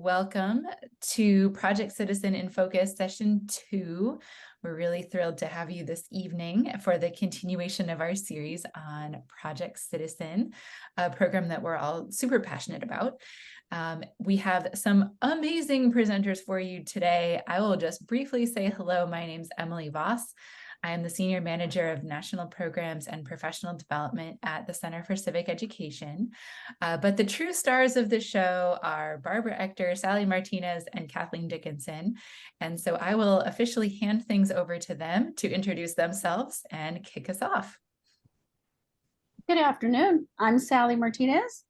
Welcome to Project Citizen in Focus Session 2. We're really thrilled to have you this evening for the continuation of our series on Project Citizen, a program that we're all super passionate about. We have some amazing presenters for you today. I will just briefly say hello. My name's Emily Voss. I am the Senior Manager of National Programs and Professional Development at the Center for Civic Education. But the true stars of the show are Barbara Ector, Sally Martinez, and Kathleen Dickinson. And so I will officially hand things over to them to introduce themselves and kick us off. Good afternoon. I'm Sally Martinez.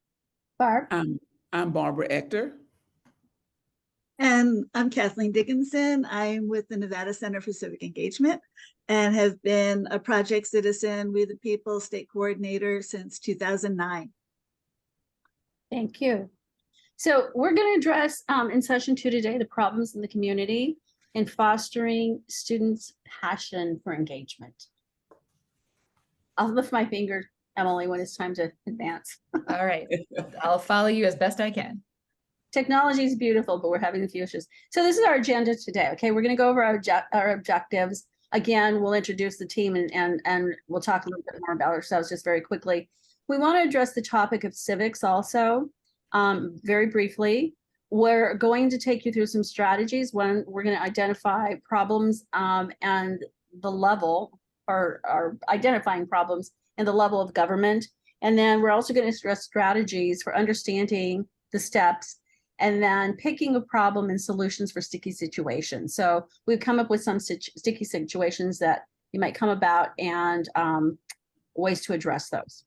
Barb. I'm Barbara Ector. And I'm Kathleen Dickinson. I'm with the Nevada Center for Civic Engagement and have been a Project Citizen, We the People state coordinator since 2009. Thank you. So we're going to address in session 2 today the problems in the community and fostering students' passion for engagement. I'll lift my finger, Emily, when it's time to advance. All right. I'll follow you as best I can. Technology is beautiful, but we're having a few issues. So this is our agenda today. Okay, we're going to go over our objectives. Again, we'll introduce the team and we'll talk a little bit more about ourselves just very quickly. We want to address the topic of civics also very briefly. We're going to take you through some strategies when we're going to identify problems and the level or identifying problems and the level of government. And then we're also going to address strategies for understanding the steps and then picking a problem and solutions for sticky situations. So we've come up with some sticky situations that you might come about and ways to address those.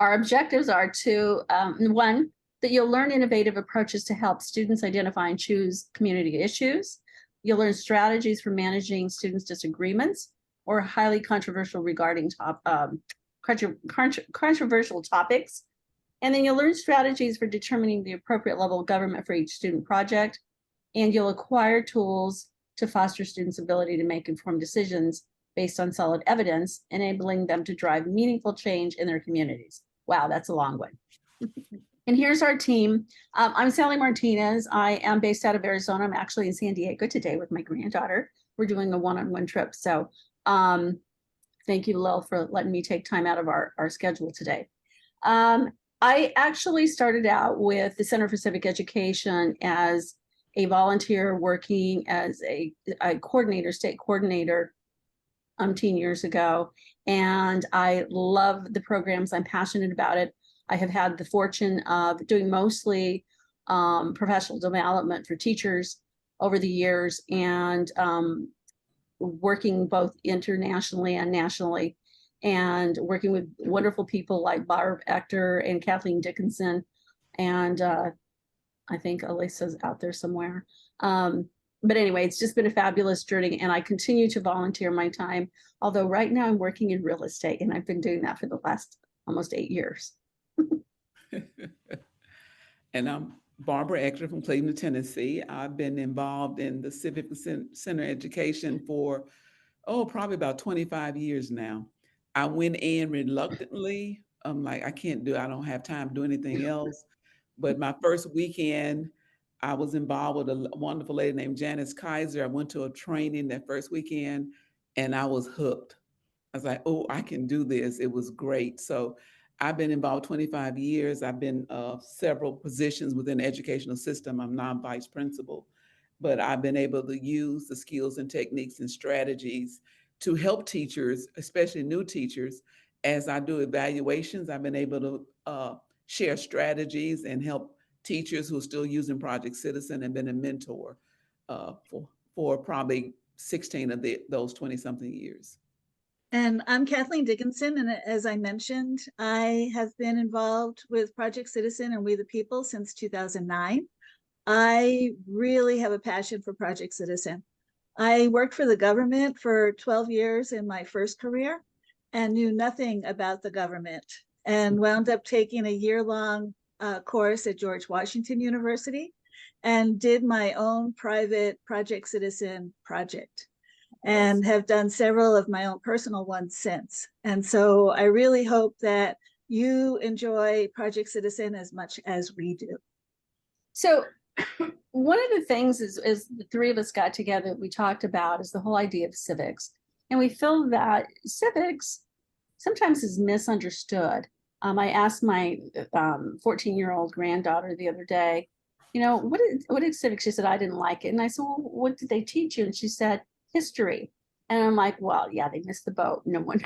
Our objectives are to, one, that you'll learn innovative approaches to help students identify and choose community issues. You'll learn strategies for managing students' disagreements or highly controversial regarding controversial topics. And then you'll learn strategies for determining the appropriate level of government for each student project. And you'll acquire tools to foster students' ability to make informed decisions based on solid evidence, enabling them to drive meaningful change in their communities. Wow, that's a long one. And here's our team. I'm Sally Martinez. I am based out of Arizona. I'm actually in San Diego today with my granddaughter. We're doing a one-on-one trip. So thank you, Lil, for letting me take time out of our schedule today. I actually started out with the Center for Civic Education as a volunteer working as a coordinator, state coordinator 10 years ago. And I love the programs. I'm passionate about it. I have had the fortune of doing mostly professional development for teachers over the years and working both internationally and nationally, and working with wonderful people like Barb Ector and Kathleen Dickinson. And I think Alyssa's out there somewhere. But anyway, it's just been a fabulous journey, and I continue to volunteer my time. Although right now I'm working in real estate, and I've been doing that for the last almost 8 years. And I'm Barbara Ector from Cleveland, Tennessee. I've been involved in the Civic Center education for, probably about 25 years now. I went in reluctantly. I'm like, I don't have time to do anything else. But my first weekend, I was involved with a wonderful lady named Janice Kaiser. I went to a training that first weekend and I was hooked. I was like, oh, I can do this. It was great. So I've been involved 25 years. I've been several positions within the educational system. I'm now vice principal, but I've been able to use the skills and techniques and strategies to help teachers, especially new teachers. As I do evaluations, I've been able to share strategies and help teachers who are still using Project Citizen, and been a mentor for probably 16 of those 20-something years. And I'm Kathleen Dickinson, and as I mentioned, I have been involved with Project Citizen and We the People since 2009. I really have a passion for Project Citizen. I worked for the government for 12 years in my first career and knew nothing about the government, and wound up taking a year-long course at George Washington University and did my own private Project Citizen project, and have done several of my own personal ones since. And so I really hope that you enjoy Project Citizen as much as we do. So one of the things is the three of us got together, we talked about is the whole idea of civics. And we feel that civics sometimes is misunderstood. I asked my 14-year-old granddaughter the other day, you know, what is civics? She said, I didn't like it. And I said, well, what did they teach you? And she said, history. And I'm like, well, yeah, they missed the boat. No one,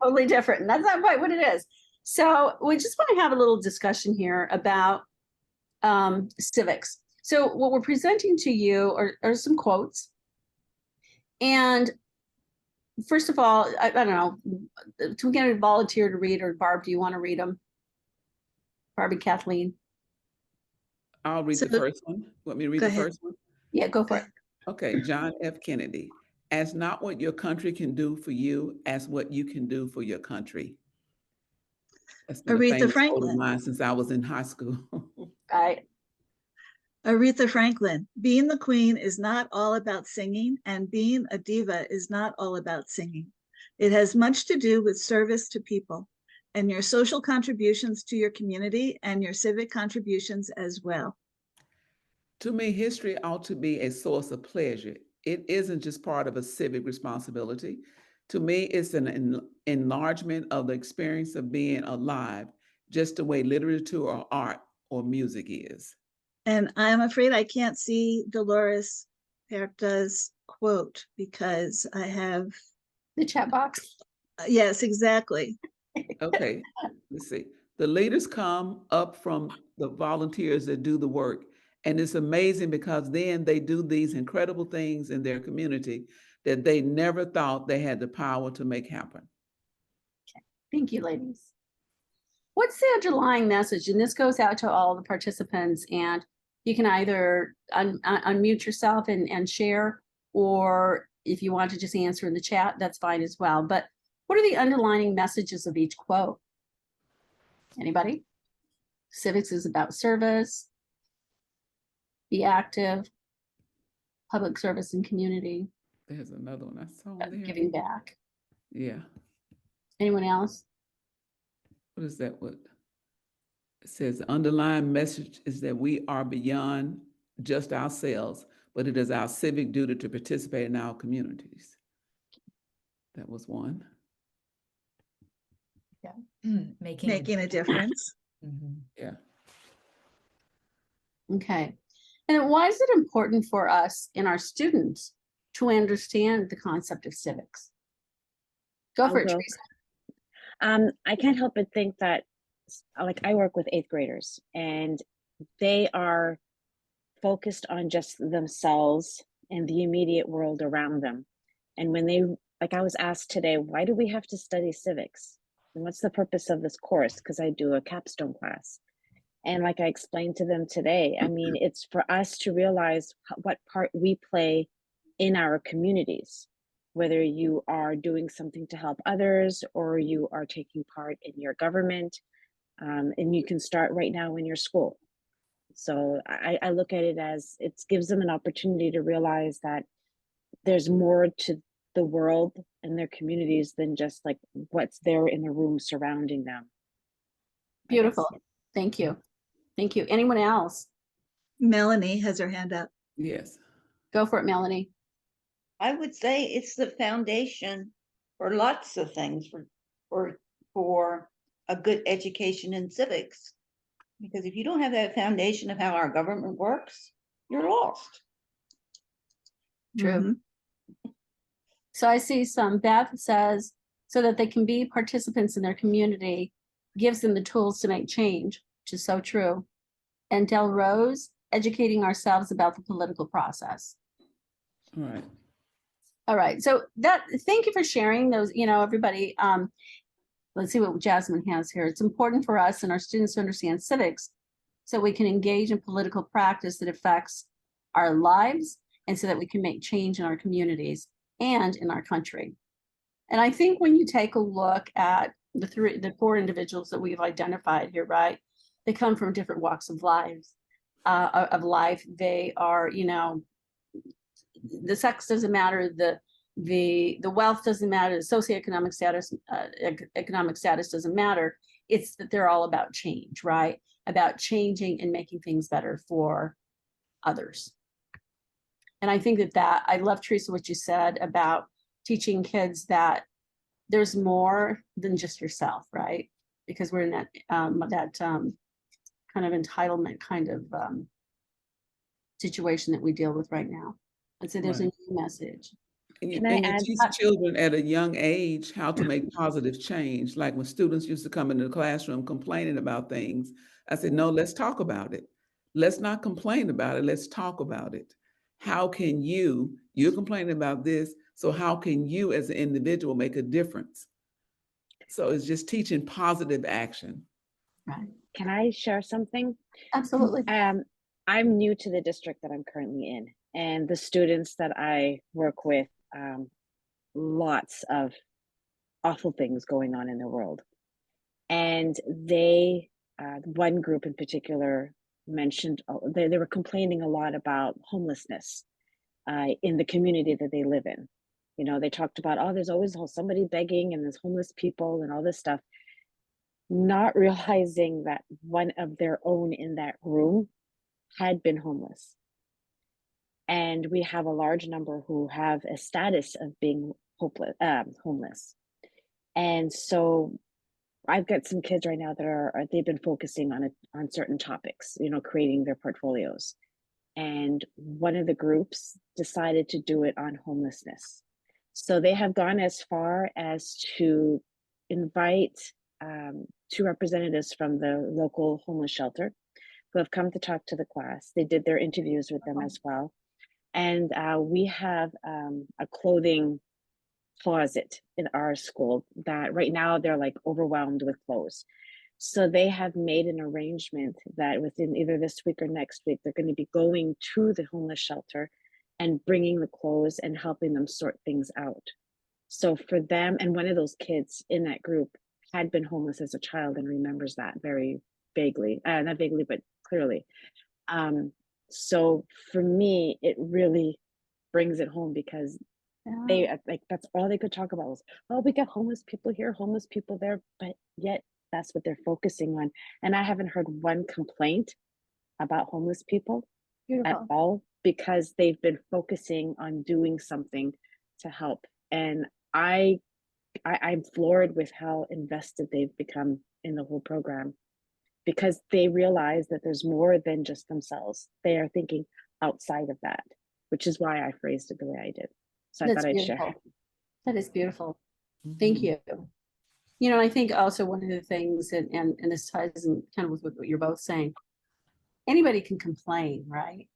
totally different. And that's not quite what it is. So we just want to have a little discussion here about civics. So what we're presenting to you are some quotes. And first of all, I don't know, do we get a volunteer to read, or Barb, do you want to read them? Barb and Kathleen? I'll read So the first one. Want me to read go the ahead. first one? Yeah, go for it. Okay, John F. Kennedy. Ask not what your country can do for you, ask what you can do for your country. That's been a Aretha famous quote of Franklin. mine since I was in high school. Right. Aretha Franklin. Being the queen is not all about singing, and being a diva is not all about singing. It has much to do with service to people and your social contributions to your community and your civic contributions as well. To me, history ought to be a source of pleasure. It isn't just part of a civic responsibility. To me, it's an enlargement of the experience of being alive, just the way literature or art or music is. And I'm afraid I can't see Dolores Huerta's quote because I have, The chat box. yes, exactly. Okay, let's see. The leaders come up from the volunteers that do the work. And it's amazing because then they do these incredible things in their community that they never thought they had the power to make happen. Thank you, ladies. What's the underlying message? And this goes out to all the participants, and you can either unmute yourself and share, or if you want to just answer in the chat, that's fine as well. But what are the underlying messages of each quote? Anybody? Civics is about service, be active, public service and community, There's another one I saw there. giving back. Yeah. Anyone else? What is that? What it says? The underlying message is that we are beyond just ourselves, but it is our civic duty to participate in our communities. That was one. Yeah. Making a difference. Mhm. Yeah. Okay. And why is it important for us and our students to understand the concept of civics? Go for it, I'll go. Teresa. I can't help but think that, like, I work with 8th graders, and they are focused on just themselves and the immediate world around them. And when they, like, I was asked today, why do we have to study civics? And what's the purpose of this course? Because I do a capstone class. And like I explained to them today, I mean, it's for us to realize what part we play in our communities, whether you are doing something to help others or you are taking part in your government. And you can start right now in your school. So I look at it as it gives them an opportunity to realize that there's more to the world and their communities than just like what's there in the room surrounding them. Beautiful. Thank you. Thank you. Anyone else? Melanie has her hand up. Yes. Go for it, Melanie. I would say it's the foundation for lots of things for a good education in civics. Because if you don't have that foundation of how our government works, you're lost. True. So I see some, Beth says, so that they can be participants in their community, gives them the tools to make change, which is so true. And Del Rose, educating ourselves about the political process. All right. All right, so that, thank you for sharing those, you know, everybody. Let's see what Jasmine has here. It's important for us and our students to understand civics so we can engage in political practice that affects our lives and so that we can make change in our communities and in our country. And I think when you take a look at the four individuals that we've identified here, right, they come from different walks of life. They are, you know, the sex doesn't matter, the wealth doesn't matter, the socioeconomic status, economic status doesn't matter. It's that they're all about change, right? About changing and making things better for others. And I think that I love, Teresa, what you said about teaching kids that there's more than just yourself, right? Because we're in that kind of entitlement kind of situation that we deal with right now. And so there's a Right. new message. And Can I you add? teach children at a young age how to make positive change. Like when students used to come into the classroom complaining about things, I said, no, let's talk about it. Let's not complain about it. Let's talk about it. How can you're complaining about this, so how can you as an individual make a difference? So it's just teaching positive action. Right. Can I share something? Absolutely. I'm new to the district that I'm currently in, and the students that I work with, lots of awful things going on in the world. And they, one group in particular mentioned, they were complaining a lot about homelessness in the community that they live in. You know, they talked about, oh, there's always somebody begging and there's homeless people and all this stuff, not realizing that one of their own in that room had been homeless. And we have a large number who have a status of being homeless. And so I've got some kids right now that they've been focusing on certain topics, you know, creating their portfolios. And one of the groups decided to do it on homelessness. So they have gone as far as to invite two representatives from the local homeless shelter who have come to talk to the class. They did their interviews with them as well. And we have a clothing closet in our school that right now they're like overwhelmed with clothes. So they have made an arrangement that within either this week or next week, they're going to be going to the homeless shelter and bringing the clothes and helping them sort things out. So for them, and one of those kids in that group had been homeless as a child and remembers that very vaguely, not vaguely, but clearly. So for me, it really brings it home because they like that's all they could talk about was, oh, we got homeless people here, homeless people there, but yet that's what they're focusing on. And I haven't heard one complaint about homeless people at all because they've been focusing on doing something to help. And I'm floored with how invested they've become in the whole program because they realize that there's more than just themselves. They are thinking outside of that, which is why I phrased it the way I did. So I thought I'd share. That is beautiful. Thank you. You know, I think also one of the things, and this ties in kind of with what you're both saying, anybody can complain, right?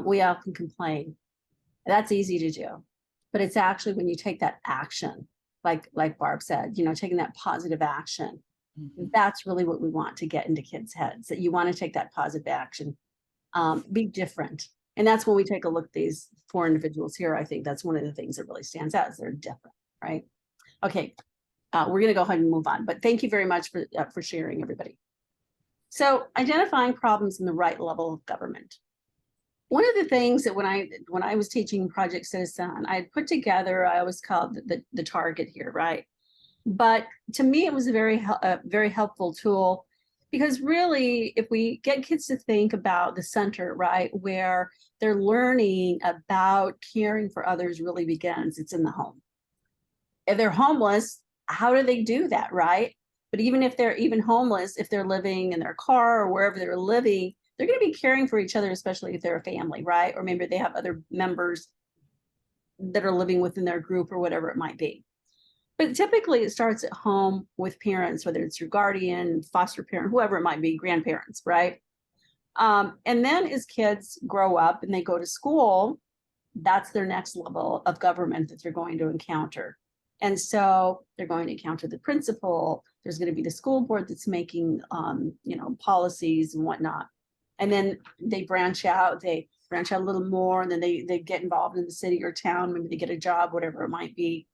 We all can complain. That's easy to do. But it's actually when you take that action, like Barb said, you know, taking that positive action, that's really what we want to get into kids' heads, that you want to take that positive action, be different. And that's when we take a look at these 4 individuals here. I think that's one of the things that really stands out is they're different, right? Okay, we're going to go ahead and move on. But thank you very much for sharing, everybody. So identifying problems in the right level of government. One of the things that when I was teaching Project Citizen, I had put together, I always called the target here, right? But to me, it was a very helpful tool because really, if we get kids to think about the center, right, where they're learning about caring for others really begins, it's in the home. If they're homeless, how do they do that, right? But even if they're homeless, if they're living in their car or wherever they're living, they're going to be caring for each other, especially if they're a family, right? Or maybe they have other members that are living within their group or whatever it might be. But typically it starts at home with parents, whether it's your guardian, foster parent, whoever it might be, grandparents, right? And then as kids grow up and they go to school, that's their next level of government that they're going to encounter. And so they're going to encounter the principal. There's going to be the school board that's making, you know, policies and whatnot. And then they branch out a little more, and then they get involved in the city or town. Maybe they get a job, whatever it might be.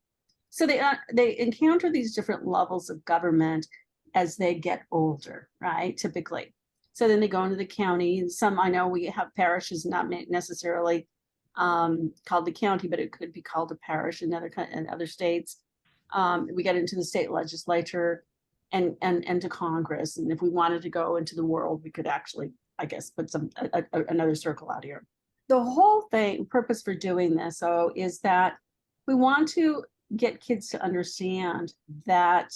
So they encounter these different levels of government as they get older, right? Typically. So then they go into the county. And some, I know we have parishes, not necessarily called the county, but it could be called a parish in other states. We get into the state legislature and to Congress. And if we wanted to go into the world, we could actually I guess, put another circle out here. The whole purpose for doing this, though, is that we want to get kids to understand that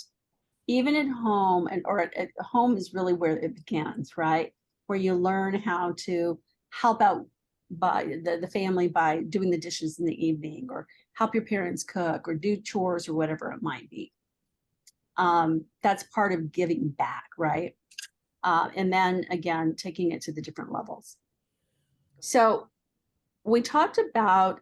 even at home, or at home is really where it begins, right? Where you learn how to help out by the family by doing the dishes in the evening, or help your parents cook, or do chores, or whatever it might be. That's part of giving back, right? And then again, taking it to the different levels. So we talked about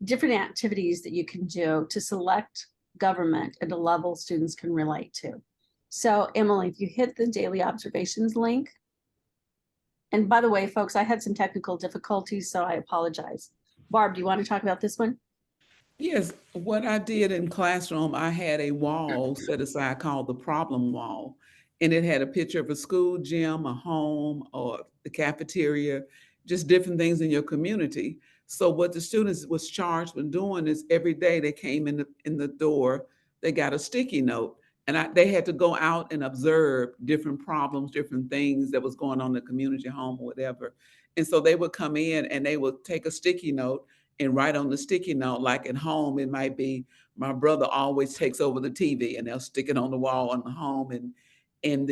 different activities that you can do to select government at a level students can relate to. So Emily, if you hit the daily observations link, and by the way, folks, I had some technical difficulties, so I apologize. Barb, do you want to talk about this one? Yes, what I did in classroom, I had a wall set aside called the problem wall. And it had a picture of a school gym, a home, or the cafeteria, just different things in your community. So what the students was charged with doing is every day they came in the door, they got a sticky note. And they had to go out and observe different problems, different things that was going on in the community home or whatever. And so they would come in and they would take a sticky note and write on the sticky note, like at home, it might be, my brother always takes over the TV, and they'll stick it on the wall on the home. And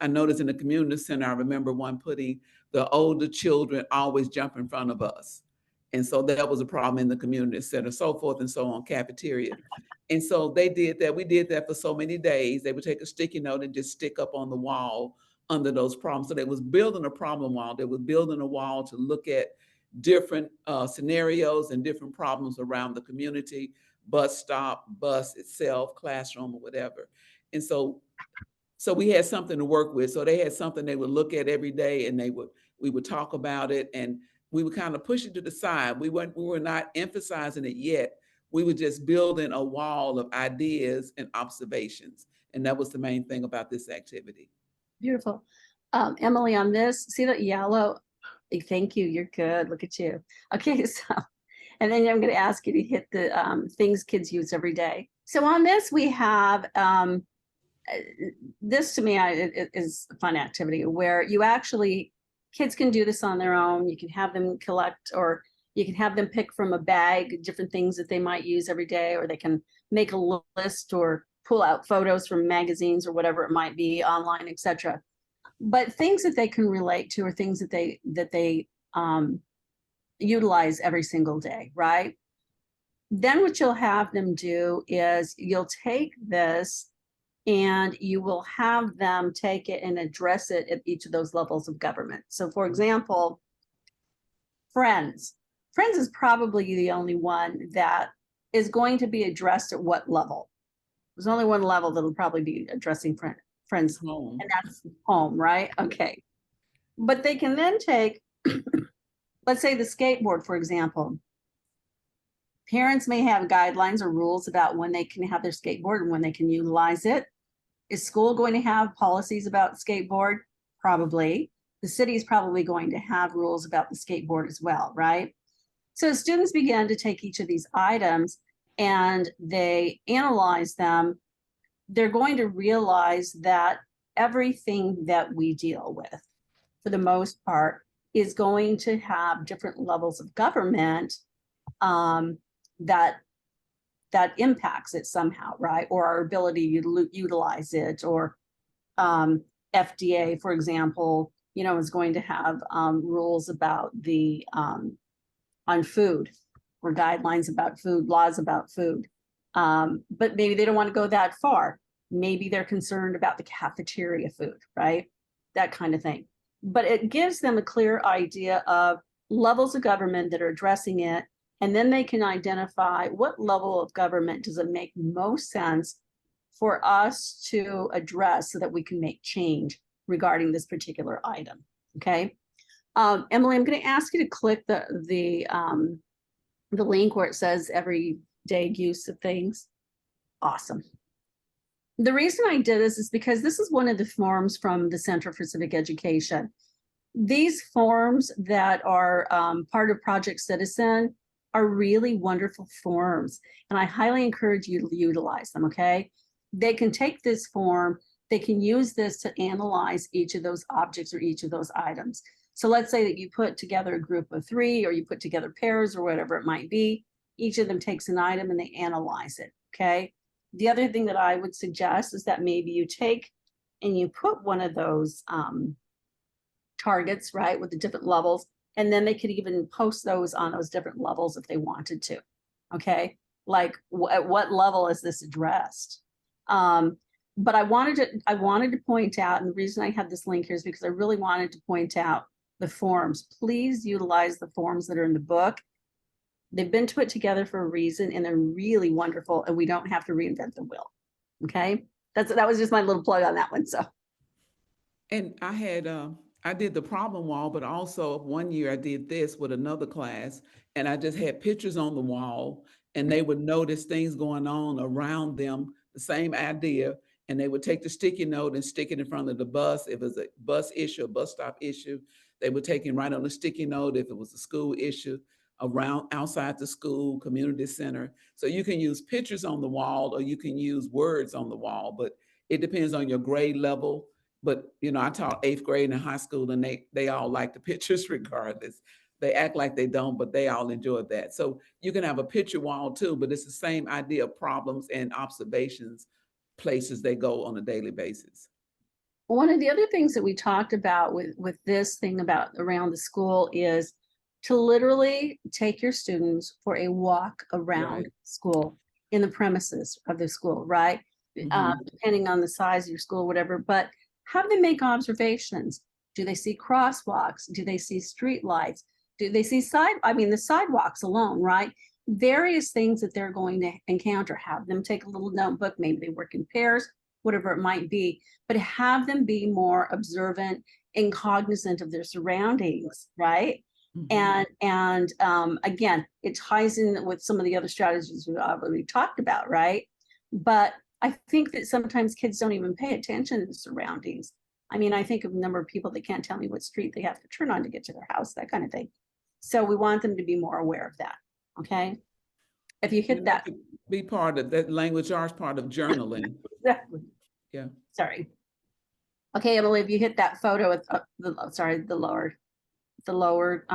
I noticed in the community center, I remember one putting, the older children always jump in front of us. And so that was a problem in the community center, so forth and so on, cafeteria. And so they did that. We did that for so many days. They would take a sticky note and just stick up on the wall under those problems. So they was building a problem wall. They was building a wall to look at different scenarios and different problems around the community, bus stop, bus itself, classroom, or whatever. And so we had something to work with. So they had something they would look at every day, and we would talk about it, and we would kind of push it to the side. We were not emphasizing it yet. We were just building a wall of ideas and observations. And that was the main thing about this activity. Beautiful. Emily, on this, see that yellow? Thank you. You're good. Look at you. Okay, so, and then I'm going to ask you to hit the things kids use every day. So on this, we have this, to me, is a fun activity where you actually, kids can do this on their own. You can have them collect, or you can have them pick from a bag different things that they might use every day, or they can make a list or pull out photos from magazines or whatever it might be, online, etc. But things that they can relate to, or things that they utilize every single day, right? Then what you'll have them do is you'll take this and you will have them take it and address it at each of those levels of government. So for example, friends. Friends is probably the only one that is going to be addressed at what level? There's only one level that'll probably be addressing friends, Home. and that's home, right? Okay. But they can then take, let's say the skateboard, for example. Parents may have guidelines or rules about when they can have their skateboard and when they can utilize it. Is school going to have policies about skateboard? Probably. The city is probably going to have rules about the skateboard as well, right? So students began to take each of these items and they analyze them. They're going to realize that everything that we deal with, for the most part, is going to have different levels of government that impacts it somehow, right? Or our ability to utilize it, or FDA, for example, is going to have rules about the on food, or guidelines about food, laws about food. But maybe they don't want to go that far. Maybe they're concerned about the cafeteria food, right? That kind of thing. But it gives them a clear idea of levels of government that are addressing it. And then they can identify what level of government does it make most sense for us to address so that we can make change regarding this particular item. Okay. Emily, I'm going to ask you to click the link where it says everyday use of things. Awesome. The reason I did this is because this is one of the forms from the Center for Civic Education. These forms that are part of Project Citizen are really wonderful forms, and I highly encourage you to utilize them, okay? They can take this form they can use this to analyze each of those objects or each of those items. So let's say that you put together a group of 3, or you put together pairs or whatever it might be. Each of them takes an item and they analyze it, okay? The other thing that I would suggest is that maybe you take and you put one of those targets, right, with the different levels, and then they could even post those on those different levels if they wanted to, okay? Like at what level is this addressed? But I wanted to point out, and the reason I have this link here is because I really wanted to point out the forms. Please utilize the forms that are in the book. They've been put together for a reason, and they're really wonderful, and we don't have to reinvent the wheel. Okay, that was just my little plug on that one. So, And I had I did the problem wall, but also one year I did this with another class, and I just had pictures on the wall, and they would notice things going on around them, the same idea, and they would take the sticky note and stick it in front of the bus. If it was a bus issue, a bus stop issue, they would take it right on the sticky note. If it was a school issue, around outside the school, community center. So you can use pictures on the wall, or you can use words on the wall, but it depends on your grade level. But you know, I taught 8th grade in high school, and they all like the pictures regardless. They act like they don't, but they all enjoy that. So you can have a picture wall too, but it's the same idea of problems and observations, places they go on a daily basis. one of the other things that we talked about with this thing about around the school is to literally take your students for a walk around Right. school, in the premises of the school, right? Depending on the size of your school, whatever, but have them make observations. Do they see crosswalks? Do they see street lights? Do they see the sidewalks alone, right? Various things that they're going to encounter. Have them take a little notebook, maybe they work in pairs, whatever it might be, but have them be more observant and cognizant of their surroundings, right? And again, it ties in with some of the other strategies we've already talked about, right? But I think that sometimes kids don't even pay attention to the surroundings. I mean, I think of a number of people that can't tell me what street they have to turn on to get to their house, that kind of thing. So we want them to be more aware of that, okay? If you hit that. Be part of that language arts part of journaling. Exactly. Yeah. Sorry. Okay, Emily, if you hit that photo with the lower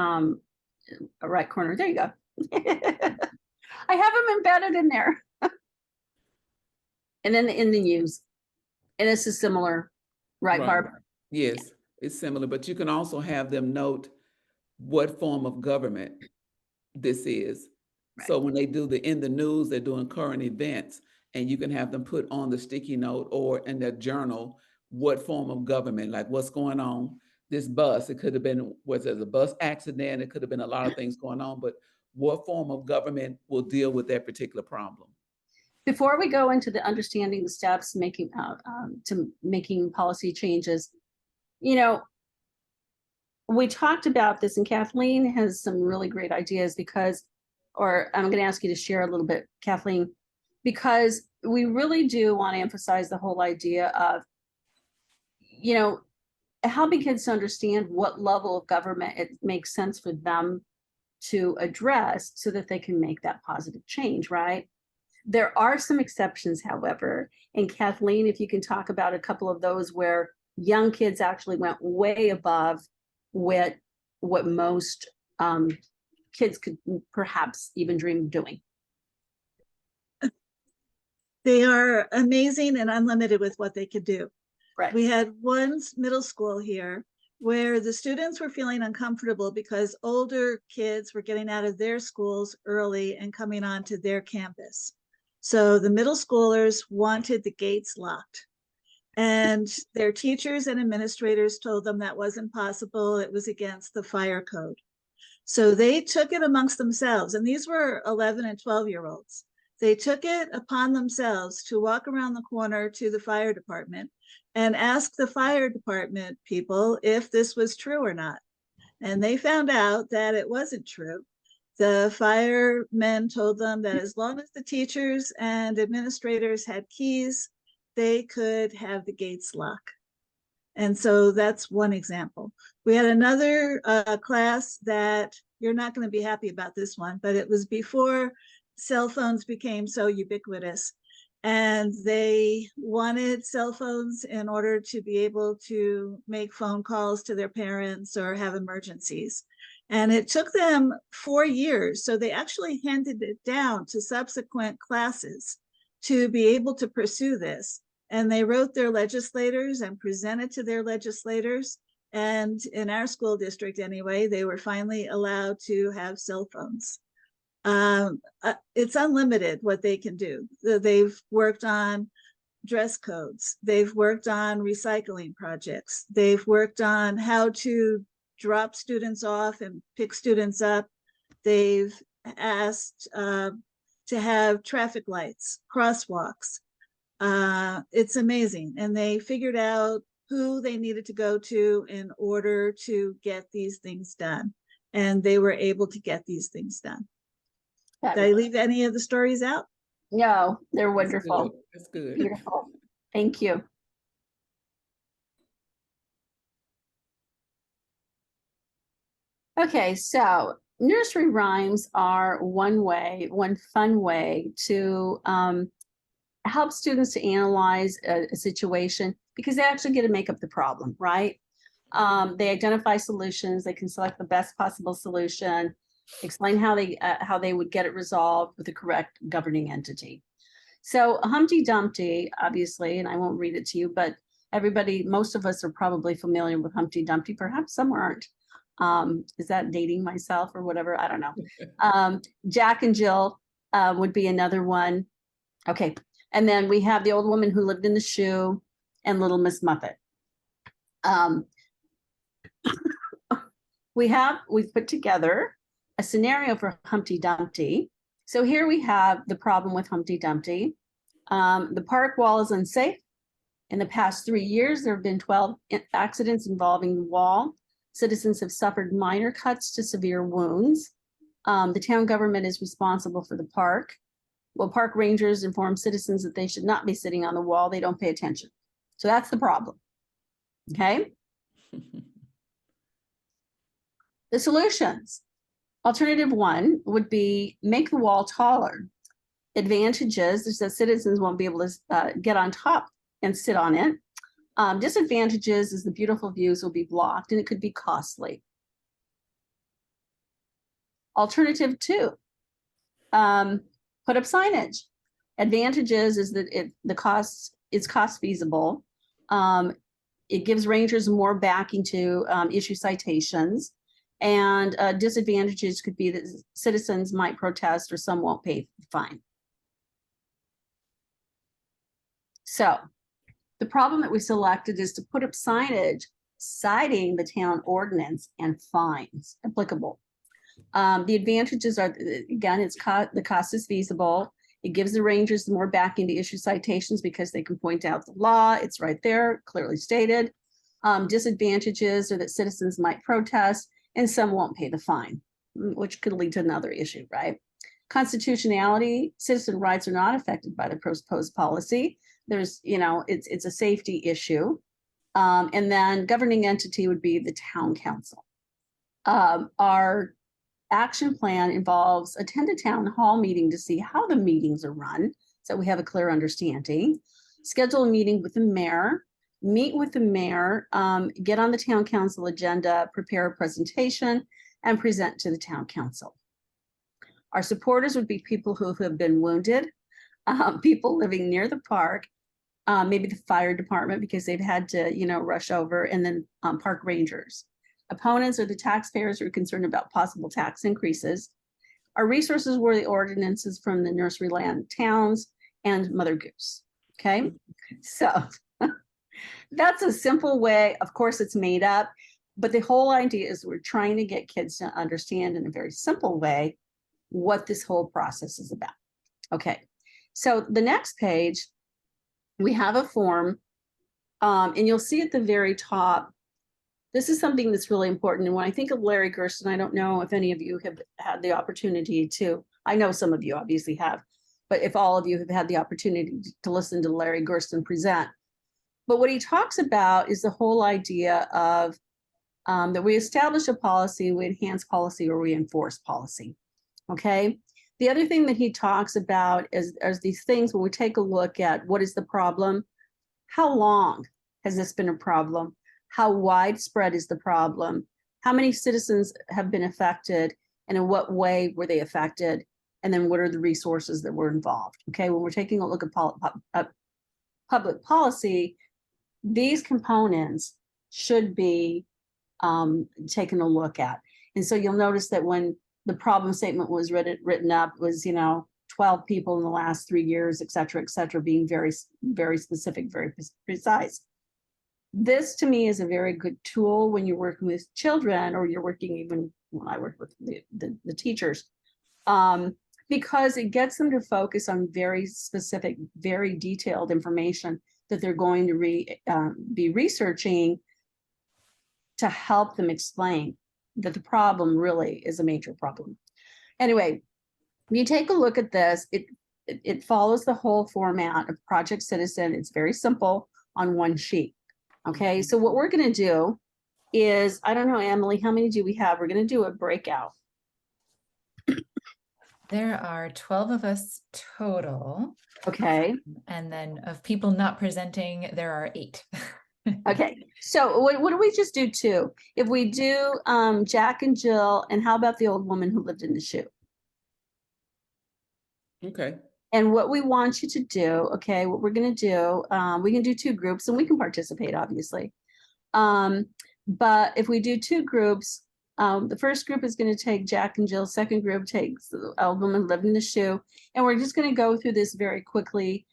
right corner, there you go. I have them embedded in there. And then the in the use, and this is similar, right, Barb? Yes, it's similar, but you can also have them note what form of government this is. Right. So when they do in the news, they're doing current events, and you can have them put on the sticky note or in their journal what form of government, like what's going on. This bus, it could have been, was it a bus accident? It could have been a lot of things going on, but what form of government will deal with that particular problem? Before we go into the understanding the steps, making policy changes, you know, we talked about this, and Kathleen has some really great ideas or I'm going to ask you to share a little bit, Kathleen, because we really do want to emphasize the whole idea of, you know, helping kids to understand what level of government it makes sense for them to address so that they can make that positive change, right? There are some exceptions, however, and Kathleen, if you can talk about a couple of those where young kids actually went way above what most kids could perhaps even dream of doing. They are amazing and unlimited with what they could do. Right. We had one middle school here where the students were feeling uncomfortable because older kids were getting out of their schools early and coming onto their campus. So the middle schoolers wanted the gates locked, and their teachers and administrators told them that wasn't possible. It was against the fire code. So they took it amongst themselves, and these were 11 and 12-year-olds. They took it upon themselves to walk around the corner to the fire department and ask the fire department people if this was true or not. And they found out that it wasn't true. The firemen told them that as long as the teachers and administrators had keys, they could have the gates locked. And so that's one example. We had another class that, you're not going to be happy about this one, but it was before cell phones became so ubiquitous. and they wanted cell phones in order to be able to make phone calls to their parents or have emergencies. And it took them 4 years. So they actually handed it down to subsequent classes to be able to pursue this. And they wrote their legislators and presented to their legislators. And in our school district anyway, they were finally allowed to have cell phones. It's unlimited what they can do. They've worked on dress codes. They've worked on recycling projects. They've worked on how to drop students off and pick students up. They've asked to have traffic lights, crosswalks. It's amazing. And they figured out who they needed to go to in order to get these things done. And they were able to get these things done. Did I leave any of the stories out? No, they're wonderful. That's good. Beautiful. Thank you. Okay, so nursery rhymes are one fun way to help students to analyze a situation, because they actually get to make up the problem, right? They identify solutions. They can select the best possible solution, explain how they would get it resolved with the correct governing entity. So Humpty Dumpty, obviously, and I won't read it to you, but everybody, most of us are probably familiar with Humpty Dumpty. Perhaps some aren't. Is that dating myself or whatever? I don't know. Jack and Jill would be another one. Okay. And then we have the old woman who lived in the shoe and Little Miss Muffet. We've put together a scenario for Humpty Dumpty. So here we have the problem with Humpty Dumpty. The park wall is unsafe. In the past 3 years, there have been 12 accidents involving the wall. Citizens have suffered minor cuts to severe wounds. The town government is responsible for the park. Well, park rangers inform citizens that they should not be sitting on the wall. They don't pay attention. So that's the problem. Okay. The solutions. Alternative 1 would be make the wall taller. Advantages is that citizens won't be able to get on top and sit on it. Disadvantages is the beautiful views will be blocked and it could be costly. Alternative 2, put up signage. Advantages is that it's cost feasible. It gives rangers more backing to issue citations. And disadvantages could be that citizens might protest or some won't pay the fine. So the problem that we selected is to put up signage citing the town ordinance and fines applicable. The advantages are, again, the cost is feasible. It gives the rangers more backing to issue citations because they can point out the law. It's right there, clearly stated. Disadvantages are that citizens might protest and some won't pay the fine, which could lead to another issue, right? Constitutionality, citizen rights are not affected by the proposed policy. There's, it's a safety issue. And then governing entity would be the town council. Our action plan involves attend a town hall meeting to see how the meetings are run, so we have a clear understanding. Schedule a meeting with the mayor, meet with the mayor, get on the town council agenda, prepare a presentation, and present to the town council. Our supporters would be people who have been wounded, people living near the park, maybe the fire department because they've had to, rush over, and then park rangers. Opponents are the taxpayers who are concerned about possible tax increases. Our resources were the ordinances from the nursery land towns and Mother Goose. Okay, so that's a simple way. Of course, it's made up, but the whole idea is we're trying to get kids to understand in a very simple way what this whole process is about. Okay, so the next page, we have a form, and you'll see at the very top, this is something that's really important. And when I think of Larry Gersten, I don't know if any of you have had the opportunity to, I know some of you obviously have, but if all of you have had the opportunity to listen to Larry Gersten present. But what he talks about is the whole idea of that we establish a policy, we enhance policy, or we enforce policy. Okay, The other thing that he talks about is these things when we take a look at what is the problem, how long has this been a problem, how widespread is the problem, how many citizens have been affected, and in what way were they affected, and then what are the resources that were involved. Okay, when we're taking a look at public policy, these components should be taken a look at. And so you'll notice that when the problem statement was written up, was 12 people in the last 3 years, et cetera, being very, very specific, very precise. This to me is a very good tool when you're working with children, or you're working even when I work with the teachers, because it gets them to focus on very specific, very detailed information that they're going to be researching to help them explain that the problem really is a major problem. Anyway, when you take a look at this, it follows the whole format of Project Citizen. It's very simple on one sheet. Okay, so what we're going to do is, I don't know, Emily, how many do we have? We're going to do a breakout. There are 12 of us total. Okay. And then of people not presenting, there are 8. Okay, so what do we just do two? If we do Jack and Jill, and how about the old woman who lived in the shoe? Okay. And what we want you to do, okay, what we're going to do, we can do 2 groups, and we can participate, obviously. But if we do 2 groups, the first group is going to take Jack and Jill. Second group takes the old woman lived in the shoe. And we're just going to go through this very quickly.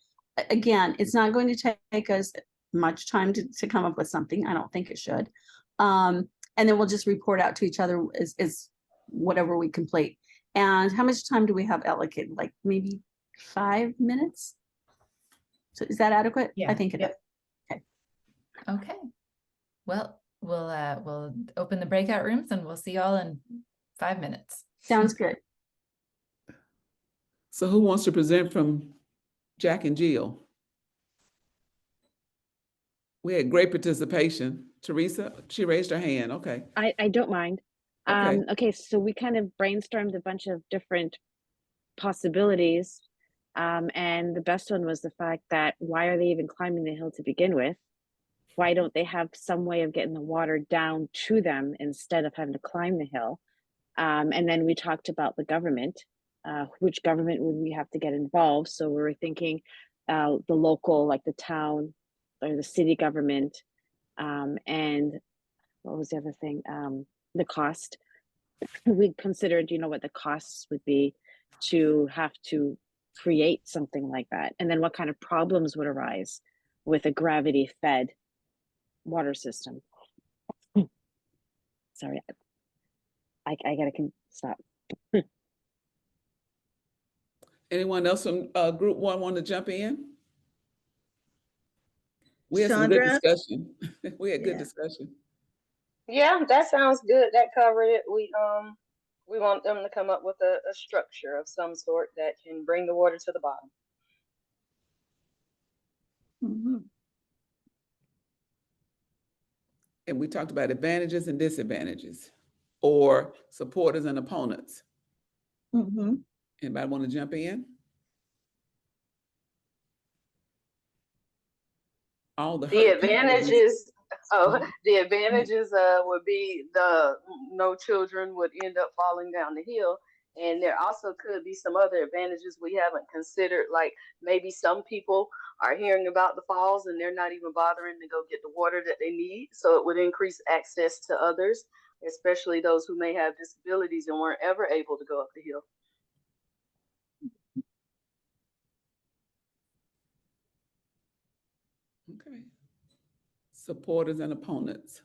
Again, it's not going to take us much time to come up with something. I don't think it should. And then we'll just report out to each other as whatever we complete. And how much time do we have allocated? Like maybe 5 minutes? So is that adequate? Yeah. I think it is. Okay. Okay. Well, we'll open the breakout rooms and we'll see y'all in 5 minutes. Sounds good. So who wants to present from Jack and Jill? We had great participation. Teresa, she raised her hand. Okay. I don't mind. Okay. Okay, so we kind of brainstormed a bunch of different possibilities. And the best one was the fact that why are they even climbing the hill to begin with? Why don't they have some way of getting the water down to them instead of having to climb the hill? And then we talked about the government. Which government would we have to get involved? So we were thinking the local, like the town or the city government. And what was the other thing? The cost. We considered, what the costs would be to have to create something like that. And then what kind of problems would arise with a gravity fed water system. Sorry, I gotta stop. Anyone else from group 1 want to jump in? We had some good Chandra? discussion. We had good Yeah. discussion. Yeah, that sounds good. That covered it. We want them to come up with a structure of some sort that can bring the water to the bottom. Mm-hmm. And we talked about advantages and disadvantages, or supporters and opponents. Mm-hmm. Anybody want to jump in? The advantages, the advantages would be no children would end up falling down the hill. And there also could be some other advantages we haven't considered, like maybe some people are hearing about the falls and they're not even bothering to go get the water that they need. So it would increase access to others, especially those who may have disabilities and weren't ever able to go up the hill. Okay. Supporters and opponents.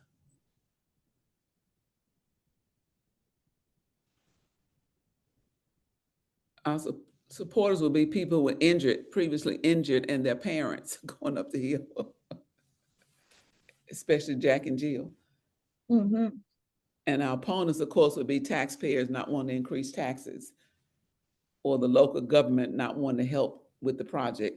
Also, supporters will be people who were previously injured, and their parents going up the hill, especially Jack and Jill. Mm-hmm. And our opponents, of course, would be taxpayers not wanting to increase taxes, or the local government not wanting to help with the project.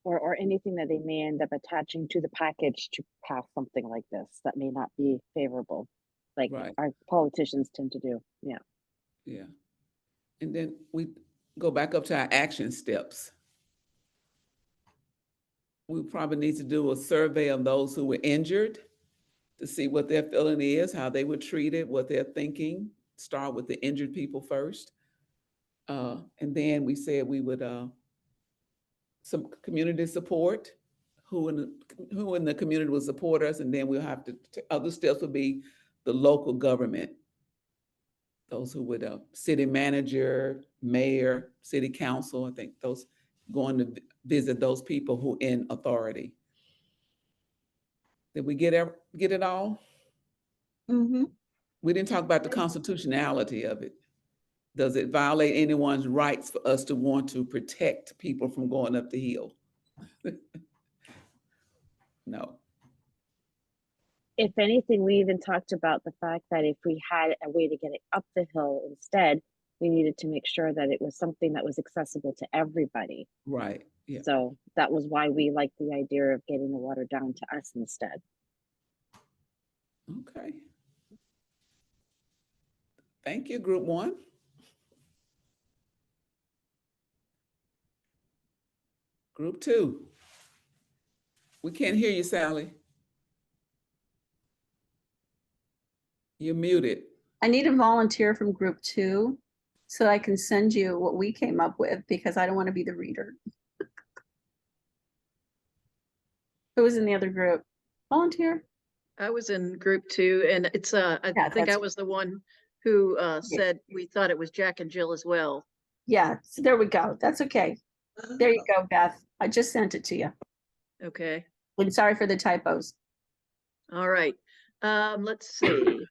Or anything that they may end up attaching to the package to pass something like this that may not be favorable. like Right. our politicians tend to do. Yeah. Yeah. And then we go back up to our action steps. We probably need to do a survey of those who were injured to see what their feeling is, how they were treated, what they're thinking. Start with the injured people first. And then we said we would some community support, who in the community will support us, and then we'll have to, other steps would be the local government. Those who would, city manager, mayor, city council, I think those going to visit those people who in authority. Did we get it all? Mm-hmm. We didn't talk about the constitutionality of it. Does it violate anyone's rights for us to want to protect people from going up the hill? No. If anything, we even talked about the fact that if we had a way to get it up the hill instead, we needed to make sure that it was something that was accessible to everybody. Right. Yeah. So that was why we liked the idea of getting the water down to us instead. Okay. Thank you, Group 1. Group 2. We can't hear you, Sally. You're muted. I need a volunteer from group 2 so I can send you what we came up with, because I don't want to be the reader. Who was in the other group? Volunteer? I was in group 2, and it's I Yeah, think I that's- was the one who said we thought it was Jack and Jill as well. Yeah, so there we go. That's okay. There you go, Beth. I just sent it to you. Okay. I'm sorry for the typos. All right. Let's see.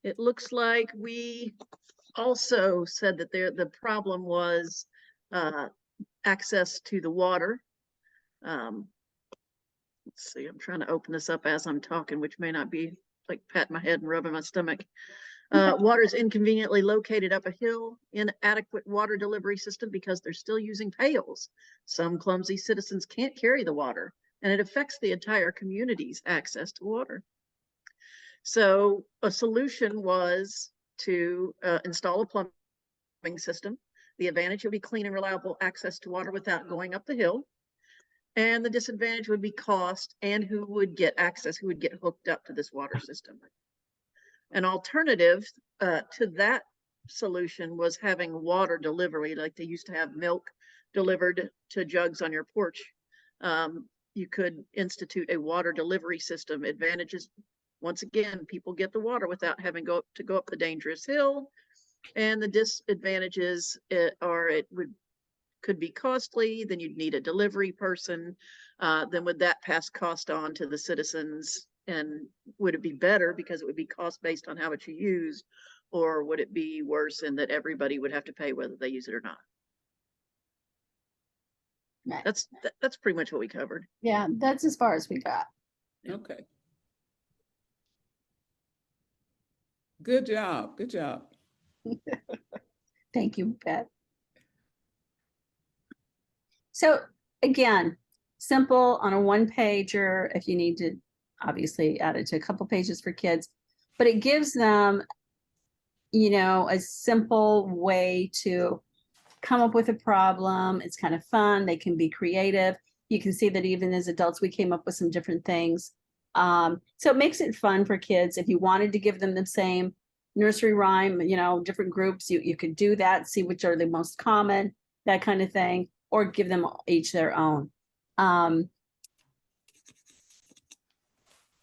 It looks like we also said that the problem was access to the water. Let's see, I'm trying to open this up as I'm talking, which may not be like patting my head and rubbing my stomach. Water is inconveniently located up a hill, inadequate water delivery system because they're still using pails. Some clumsy citizens can't carry the water, and it affects the entire community's access to water. So a solution was to install a plumbing system. The advantage would be clean and reliable access to water without going up the hill. And the disadvantage would be cost and who would get access, who would get hooked up to this water system. An alternative to that solution was having water delivery, like they used to have milk delivered to jugs on your porch. You could institute a water delivery system. Advantages, once again, people get the water without having to go up the dangerous hill. And the disadvantages are could be costly. Then you'd need a delivery person. Then would that pass cost on to the citizens? And would it be better because it would be cost based on how much you use, or would it be worse in that everybody would have to pay whether they use it or not? Right. That's pretty much what we covered. Yeah, that's as far as we got. Okay. Good job. Good job. Thank you, Beth. So again, simple on a one-pager if you need to obviously add it to a couple pages for kids, but it gives them, you know, a simple way to come up with a problem. It's kind of fun. They can be creative. You can see that even as adults, we came up with some different things. So it makes it fun for kids. If you wanted to give them the same nursery rhyme, you know, different groups, you could do that, see which are the most common, that kind of thing, or give them each their own.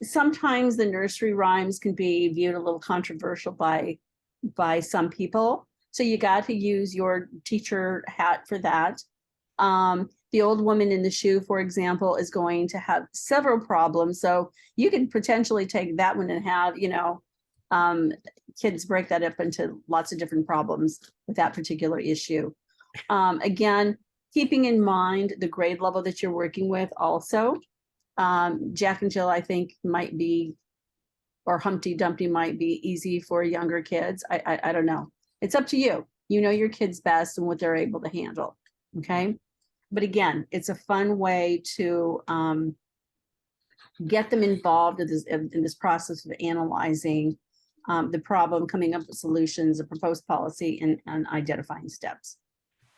Sometimes the nursery rhymes can be viewed a little controversial by some people. So you got to use your teacher hat for that. The old woman in the shoe, for example, is going to have several problems. So you can potentially take that one and have, you know, kids break that up into lots of different problems with that particular issue. Again, keeping in mind the grade level that you're working with also. Jack and Jill, I think, might be, or Humpty Dumpty might be easy for younger kids. I don't know. It's up to you. You know your kids best and what they're able to handle. Okay. But again, it's a fun way to get them involved in this process of analyzing the problem, coming up with solutions, a proposed policy, and identifying steps.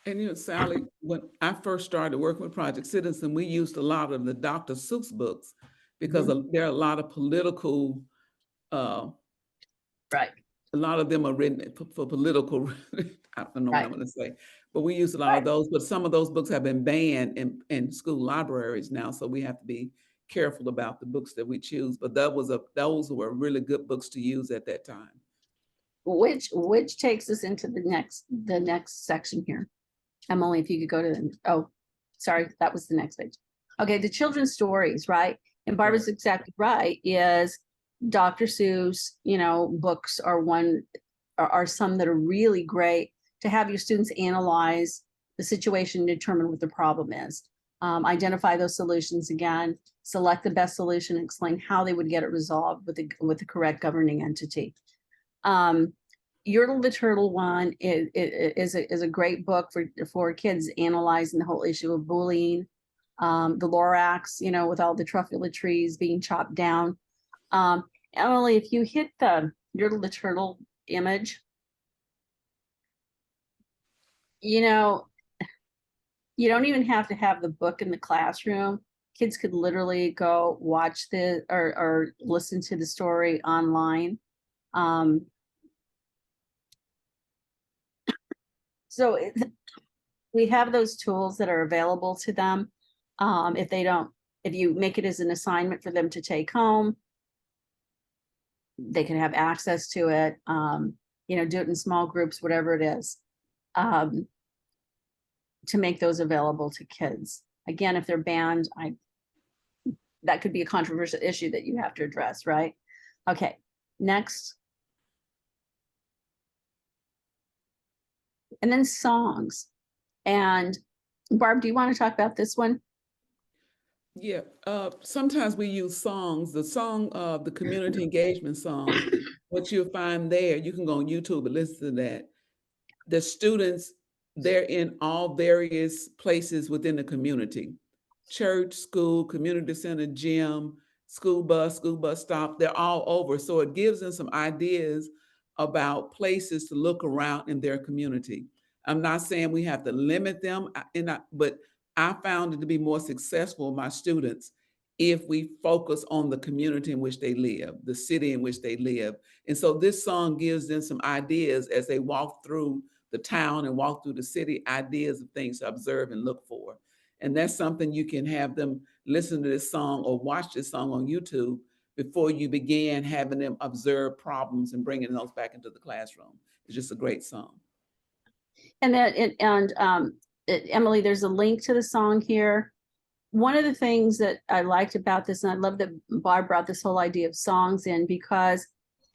And you know, Sally, when I first started working with Project Citizen, we used a lot of the Dr. Seuss books because there are a lot of political, Right. a lot of them are written for political, I don't know what I'm going to say, but we use a lot of those, but some of those books have been banned in school libraries now. So we have to be careful about the books that we choose, but those were really good books to use at that time. Which takes us into the next section here. Emily, if you could go to the, oh, sorry, that was the next page. Okay, the children's stories, right? And Barbara's exactly right, is Dr. Seuss, you know, books are some that are really great to have your students analyze the situation, determine what the problem is. Identify those solutions again, select the best solution, and explain how they would get it resolved with the correct governing entity. Yertle the Turtle one is a great book for kids analyzing the whole issue of bullying. The Lorax, you know, with all the truffula trees being chopped down. Emily, if you hit the Yertle the Turtle image, you know, you don't even have to have the book in the classroom. Kids could literally go watch or listen to the story online. So we have those tools that are available to them. If you make it as an assignment for them to take home, they can have access to it. You know, do it in small groups, whatever it is, to make those available to kids. Again, if they're banned, that could be a controversial issue that you have to address, right? Okay, next. And then songs. And Barb, do you want to talk about this one? Yeah, sometimes we use songs, the community engagement song. What you'll find there, you can go on YouTube and listen to that. The students, they're in all various places within the community. Church, school, community center, gym, school bus stop, they're all over. So it gives them some ideas about places to look around in their community. I'm not saying we have to limit them, but I found it to be more successful with my students if we focus on the community in which they live, the city in which they live. And so this song gives them some ideas as they walk through the town and walk through the city, ideas of things to observe and look for. And that's something you can have them listen to this song or watch this song on YouTube before you begin having them observe problems and bringing those back into the classroom. It's just a great song. And Emily, there's a link to the song here. One of the things that I liked about this, and I love that Barb brought this whole idea of songs in, because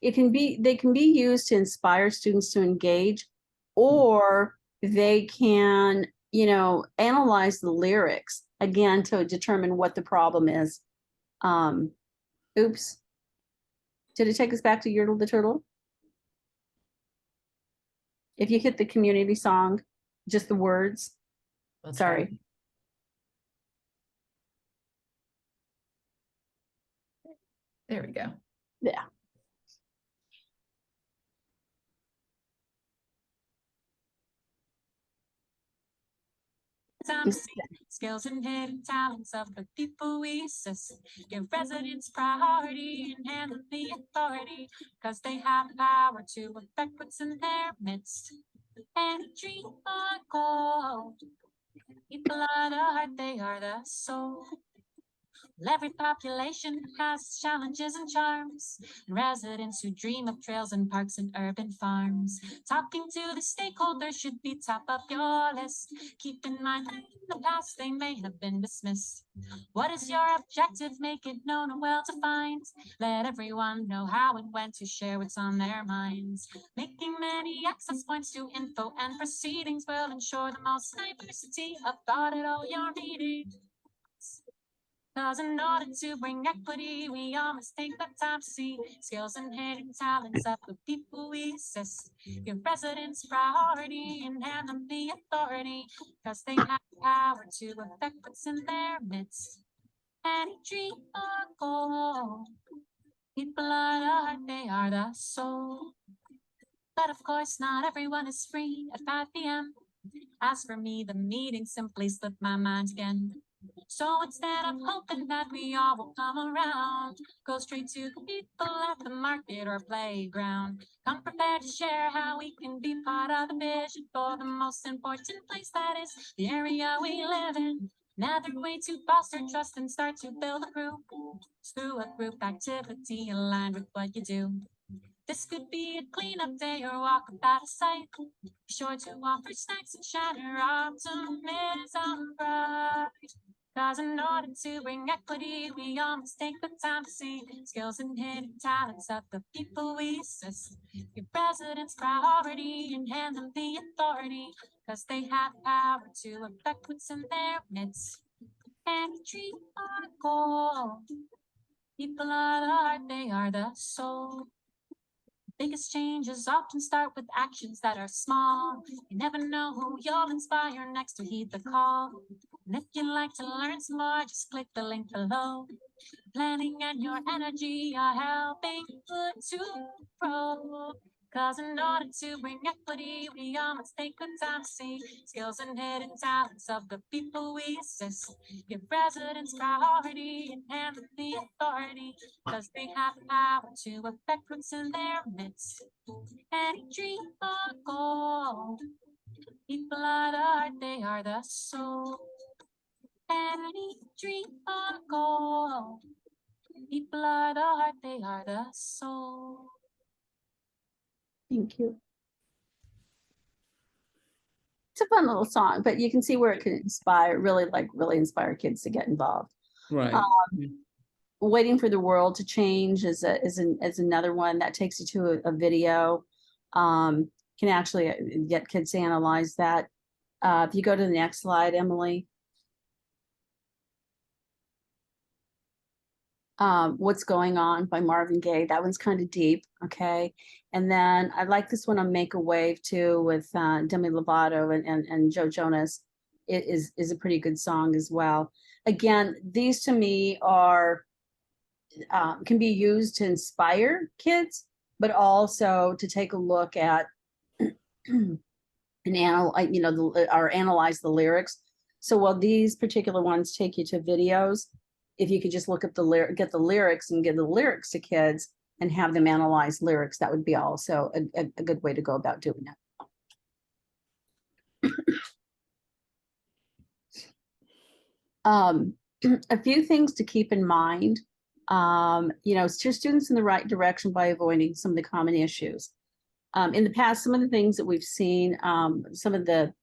they can be used to inspire students to engage, or they can, you know, analyze the lyrics again to determine what the problem is. Oops. Did it take us back to Yertle the Turtle? If you hit the community song, just the words. Sorry. There we go. Yeah. Skills and hidden talents of the people we assist. Give residents priority and hand them the authority, because they have the power to affect what's in their midst. And a dream or goal. People are the heart, they are the soul. Every population has challenges and charms. Residents who dream of trails and parks and urban farms. Talking to the stakeholders should be top of your list. Keep in mind that in the past they may have been dismissed. What is your objective? Make it known and well defined. Let everyone know how and when to share what's on their minds. Making many access points to info and proceedings will ensure the most diversity of thought at all your meetings. Cause in order to bring equity, we all must take the time to see skills and hidden talents of the people we assist. Give residents priority and hand them the authority, cause they have the power to affect what's in their midst. Any dream or goal, people are the heart, they are the soul. But of course, not everyone is free at 5 p.m. As for me, the meeting simply slipped my mind again. So instead of hoping that we all will come around, go straight to the people at the market or playground. Come prepared to share how we can be part of the vision for the most important place, that is the area we live in. Another way to foster trust and start to build a group is through a group activity aligned with what you do. This could be a cleanup day or walk about a site. Be sure to offer snacks and shatter optimism bright. Cause in order to bring equity, we all must take the time to see skills and hidden talents of the people we assist. Give residents priority and hand them the authority, cause they have power to affect what's in their midst. And a dream or a goal. People are the heart, they are the soul. Biggest changes often start with actions that are small. You never know who you'll inspire next to heed the call. And if you'd like to learn some more, just click the link below. Planning and your energy are helping good to grow. Cause in order to bring equity, we all must take good time to see skills and hidden talents of the people we assist. Give residents priority and hand them the authority, cause they have the power to affect what's in their midst. Any dream or goal, people are the heart, they are the soul. Any dream or goal, people are the heart, they are the soul. Thank you. It's a fun little song, but you can see where it can inspire, really inspire kids to get involved. Right. Waiting for the world to change is another one that takes you to a video. Can actually get kids to analyze that. If you go to the next slide, Emily. What's Going On by Marvin Gaye. That one's kind of deep, okay? And then I like this one on Make a Wave too with Demi Lovato and Joe Jonas. It is a pretty good song as well. Again, these to me are can be used to inspire kids, but also to take a look at and analyze the lyrics. So while these particular ones take you to videos, if you could just look at get the lyrics and give the lyrics to kids and have them analyze lyrics, that would be also a good way to go about doing it. A few things to keep in mind. Steer students in the right direction by avoiding some of the common issues. In the past, some of the things that we've seen, some of the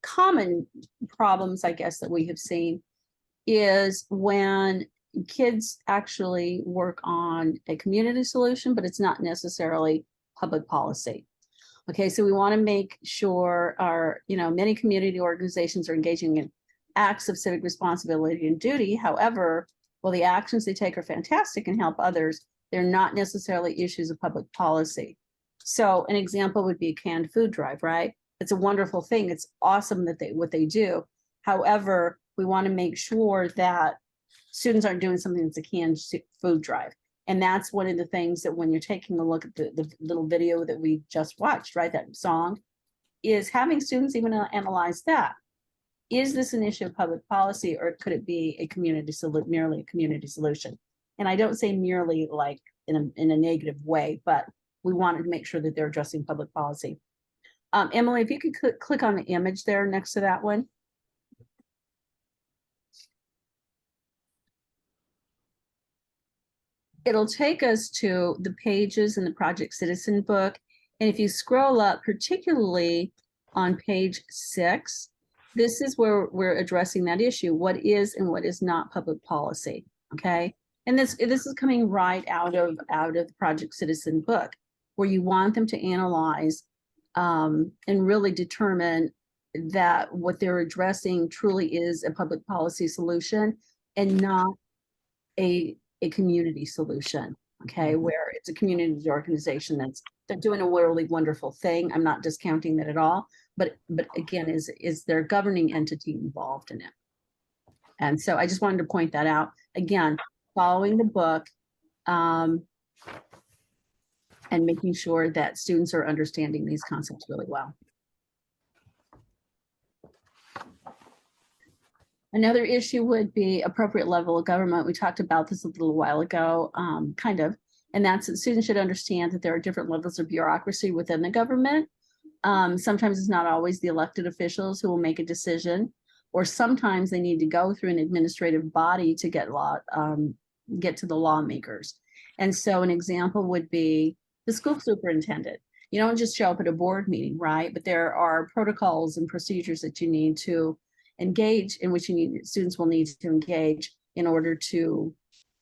common problems, I guess, that we have seen is when kids actually work on a community solution, but it's not necessarily public policy. Okay, so we want to make sure many community organizations are engaging in acts of civic responsibility and duty. However, while the actions they take are fantastic and help others, they're not necessarily issues of public policy. So an example would be a canned food drive, right? It's a wonderful thing. It's awesome that what they do. However, we want to make sure that students aren't doing something that's a canned food drive. And that's one of the things that when you're taking a look at the little video that we just watched, right, that song, is having students even analyze that. Is this an issue of public policy, or could it be merely a community solution? And I don't say merely like in a negative way, but we wanted to make sure that they're addressing public policy. Emily, if you could click on the image there next to that one. It'll take us to the pages in the Project Citizen book. And if you scroll up, particularly on page 6, this is where we're addressing that issue. What is and what is not public policy, okay? And this is coming right out of the Project Citizen book, where you want them to analyze and really determine that what they're addressing truly is a public policy solution and not a community solution, okay, where it's a community organization they're doing a really wonderful thing. I'm not discounting that at all, but again, is their governing entity involved in it? And so I just wanted to point that out. Again, following the book, and making sure that students are understanding these concepts really well. Another issue would be appropriate level of government. We talked about this a little while ago, kind of, and that's that students should understand that there are different levels of bureaucracy within the government. Sometimes it's not always the elected officials who will make a decision, or sometimes they need to go through an administrative body to get to the lawmakers. And so an example would be the school superintendent. You don't just show up at a board meeting, right? But there are protocols and procedures that you need to engage, in which students will need to engage in order to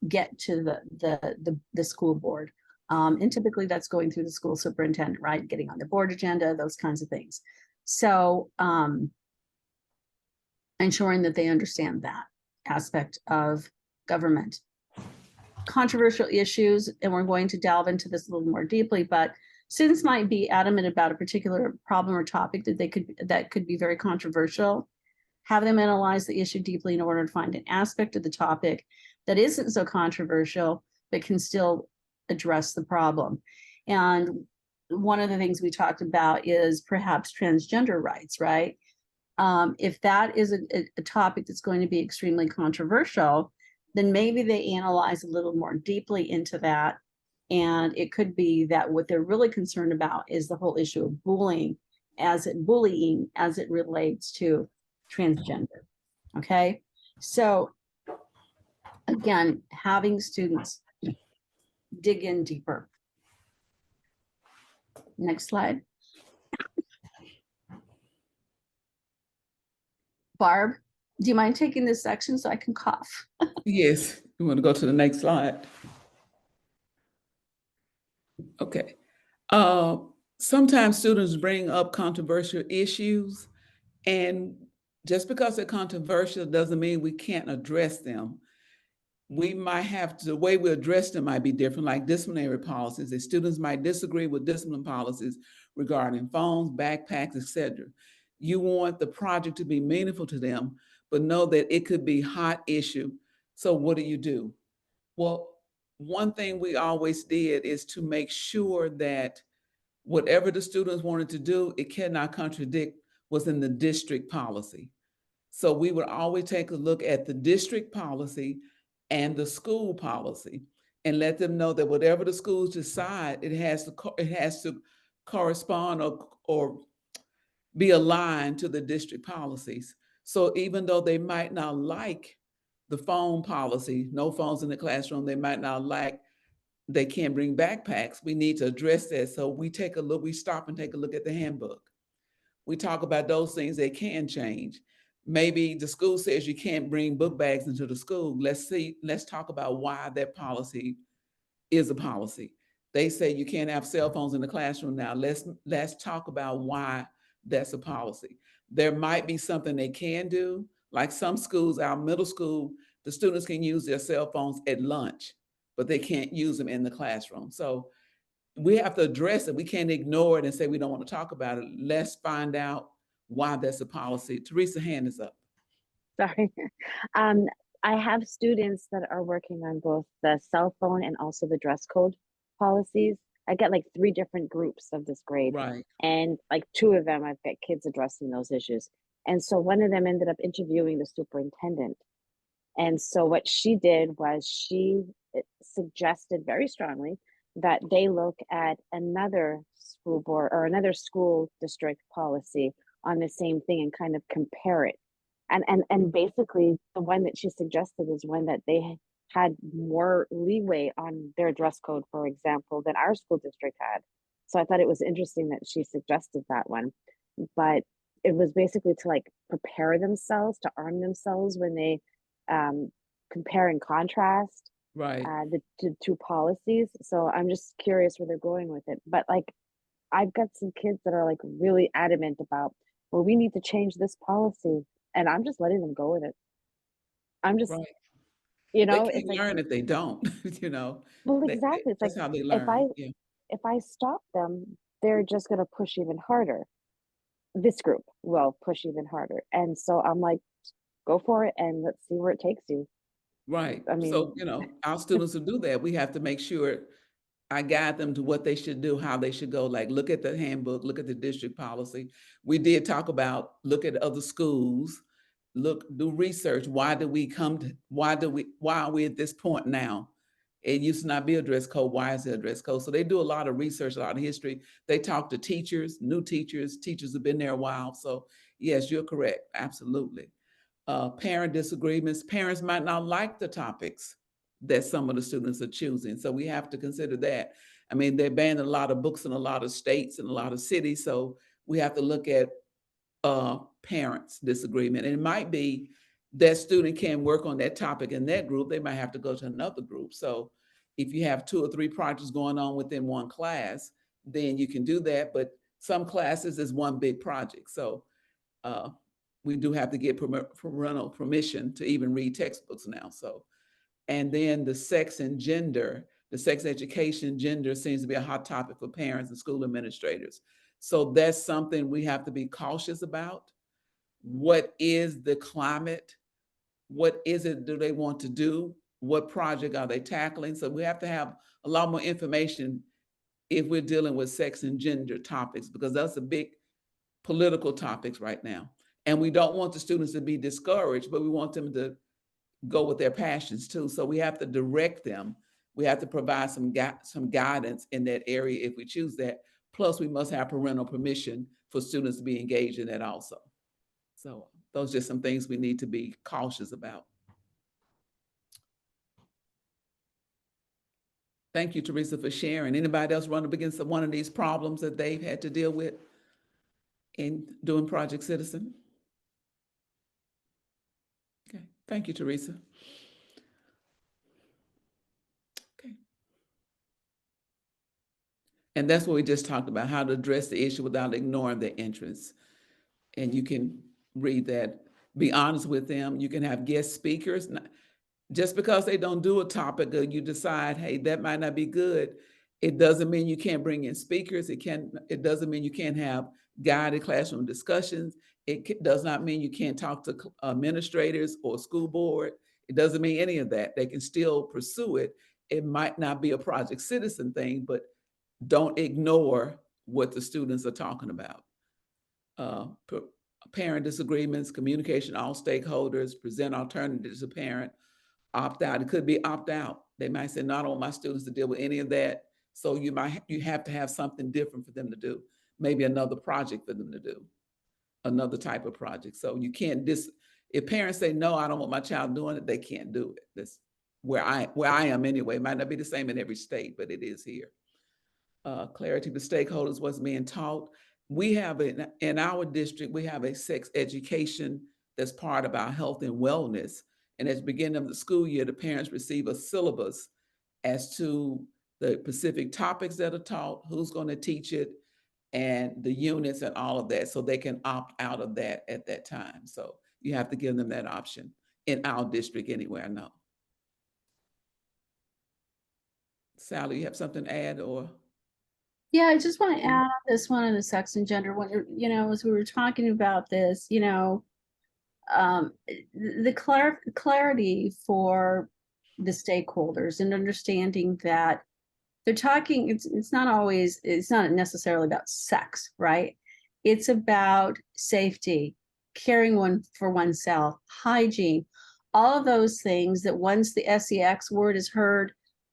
get to the school board. And typically that's going through the school superintendent, right? Getting on the board agenda, those kinds of things. So ensuring that they understand that aspect of government. Controversial issues, and we're going to delve into this a little more deeply, but students might be adamant about a particular problem or topic that could be very controversial. Have them analyze the issue deeply in order to find an aspect of the topic that isn't so controversial, but can still address the problem. And one of the things we talked about is perhaps transgender rights, right? If that is a topic that's going to be extremely controversial, then maybe they analyze a little more deeply into that. And it could be that what they're really concerned about is the whole issue of bullying as it relates to transgender. Okay, so again, having students dig in deeper. Next slide. Barb, do you mind taking this section so I can cough? Yes, you want to go to the next slide? Okay. Sometimes students bring up controversial issues, and just because they're controversial doesn't mean we can't address them. We might have to, the way we address them might be different, like disciplinary policies. The students might disagree with discipline policies regarding phones, backpacks, etc. You want the project to be meaningful to them, but know that it could be a hot issue. So what do? Well, one thing we always did is to make sure that whatever the students wanted to do, it cannot contradict what's in the district policy. So we would always take a look at the district policy and the school policy and let them know that whatever the schools decide, it has to correspond or be aligned to the district policies. So even though they might not like the phone policy, no phones in the classroom, they might not like, they can't bring backpacks, we need to address that. So we stop and take a look at the handbook. We talk about those things they can change. Maybe the school says you can't bring book bags into the school. Let's talk about why that policy is a policy. They say you can't have cell phones in the classroom now. Let's talk about why that's a policy. There might be something they can do. Like some schools, our middle school, the students can use their cell phones at lunch, but they can't use them in the classroom. So we have to address it. We can't ignore it and say we don't want to talk about it. Let's find out why that's a policy. Teresa, hand is up. Sorry. I have students that are working on both the cell phone and also the dress code policies. I get like 3 different groups of this grade. Right. And like 2 of them, I've got kids addressing those issues. And so one of them ended up interviewing the superintendent. And so what she did was she suggested very strongly that they look at another school board or another school district policy on the same thing and kind of compare it. And basically the one that she suggested is one that they had more leeway on their dress code, for example, than our school district had. So I thought it was interesting that she suggested that one. But it was basically to like prepare themselves, to arm themselves when they compare and contrast Right. the 2 policies. So I'm just curious where they're going with it. But like, I've got some kids that are like really adamant about, well, we need to change this policy. And I'm just letting them go with it. I'm just, Right. you They know, can't it's like, learn if they don't, you know. well, exactly. It's like, That's how they if learn. Yeah. I stop them, they're just going to push even harder. This group will push even harder. And so I'm like, go for it and let's see where it takes you. Right. I mean, So, our students will do that. We have to make sure I guide them to what they should do, how they should go, like look at the handbook, look at the district policy. We did talk about, look at other schools, do research. Why are we at this point now? It used to not be a dress code. Why is it a dress code? So they do a lot of research, a lot of history. They talk to teachers, new teachers, teachers have been there a while. So yes, you're correct. Absolutely. Parent disagreements. Parents might not like the topics that some of the students are choosing. So we have to consider that. I mean, they're banning a lot of books in a lot of states and a lot of cities. So we have to look at parents' disagreement. And it might be that student can't work on that topic in that group. They might have to go to another group. So if you have 2 or 3 projects going on within one class, then you can do that. But some classes is one big project. So we do have to get parental permission to even read textbooks now. So, and then the sex and gender, the sex education, gender seems to be a hot topic for parents and school administrators. So that's something we have to be cautious about. What is the climate? What is it do they want to do? What project are they tackling? So we have to have a lot more information if we're dealing with sex and gender topics, because that's a big political topics right now. And we don't want the students to be discouraged, but we want them to go with their passions too. So we have to direct them. We have to provide some guidance in that area if we choose that. Plus, we must have parental permission for students to be engaged in that also. So those are just some things we need to be cautious about. Thank you, Teresa, for sharing. Anybody else run up against one of these problems that they've had to deal with in doing Project Citizen? Okay, thank you, Teresa. Okay. And that's what we just talked about, how to address the issue without ignoring their interests. And you can read that, be honest with them. You can have guest speakers. Just because they don't do a topic or you decide, hey, that might not be good, it doesn't mean you can't bring in speakers. It doesn't mean you can't have guided classroom discussions. It does not mean you can't talk to administrators or school board. It doesn't mean any of that. They can still pursue it. It might not be a Project Citizen thing, but don't ignore what the students are talking about. Parent disagreements, communication, all stakeholders, present alternatives to parent, opt out. It could be opt out. They might say, no, I don't want my students to deal with any of that. So you have to have something different for them to do. Maybe another project for them to do, another type of project. So you can't if parents say, no, I don't want my child doing it, they can't do it. That's where I am anyway. It might not be the same in every state, but it is here. Clarity to stakeholders, what's being taught. We have in our district, we have a sex education that's part of our health and wellness. And at the beginning of the school year, the parents receive a syllabus as to the specific topics that are taught, who's going to teach it, and the units and all of that, so they can opt out of that at that time. So you have to give them that option in our district anyway, I know. Sally, you have something to add or? Yeah, I just want to add on this one on the sex and gender. When as we were talking about this, the clarity for the stakeholders and understanding that they're talking. It's not necessarily about sex, right? It's about safety, caring for oneself, hygiene, all of those things that once the sex word is heard,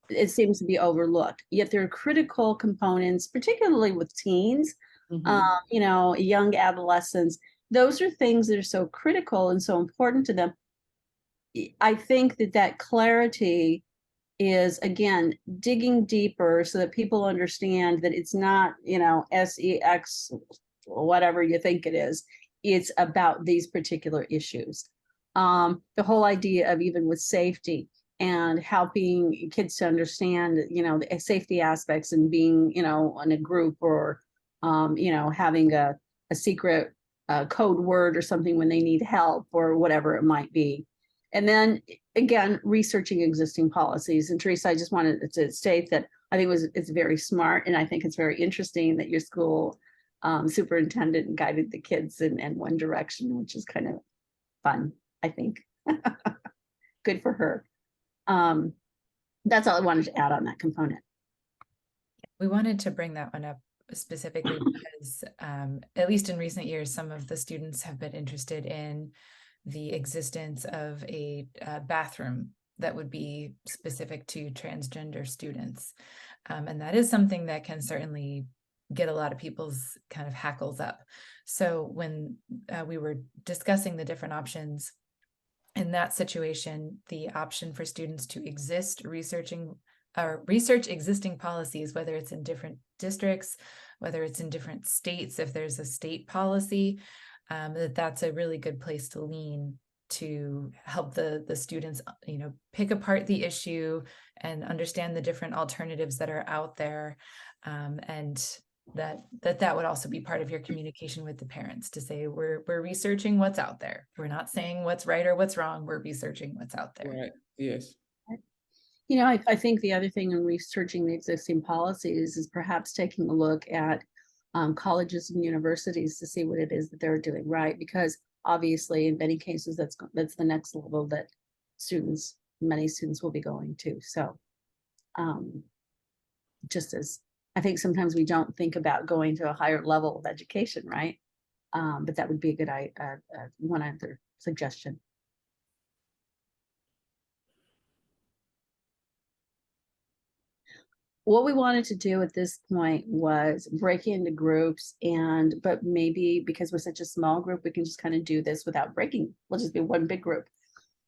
it seems to be overlooked. Yet there are critical components, particularly with teens, young adolescents. Those are things that are so critical and so important to them. I think that clarity is, again, digging deeper so that people understand that it's not, sex, whatever you think it is. It's about these issues. issues. The whole idea of even with safety and helping kids to understand, the safety aspects and being, in a group or, having a secret code word or something when they need help or whatever it might be. And then again, researching existing policies. And Teresa, I just wanted to state that I think it's very smart. And I think it's very interesting that your school superintendent guided the kids in one direction, which is kind of fun, I think. Good for her. That's all I wanted to add on that component. We wanted to bring that one up specifically because, at least in recent years, some of the students have been interested in the existence of a bathroom that would be specific to transgender students. And that is something that can certainly get a lot of people's kind of hackles up. So when we were discussing the different options, in that situation, the option for students to research existing policies, whether it's in different districts, whether it's in different states, if there's a state policy, that's a really good place to lean to help the students, pick apart the issue and understand the different alternatives that are out there, and that would also be part of your communication with the parents to say we're researching what's out there. We're not saying what's right or what's wrong. We're researching what's out there. Right. Yes. I think the other thing in researching the existing policies is perhaps taking a look at colleges and universities to see what it is that they're doing right, because obviously in many cases that's the next level that many students will be going to. So just as I think sometimes we don't think about going to a higher level of education, right? But that would be a good one other suggestion. What we wanted to do at this point was break into groups, but maybe because we're such a small group, we can just kind of do this without breaking. We'll just be one big group.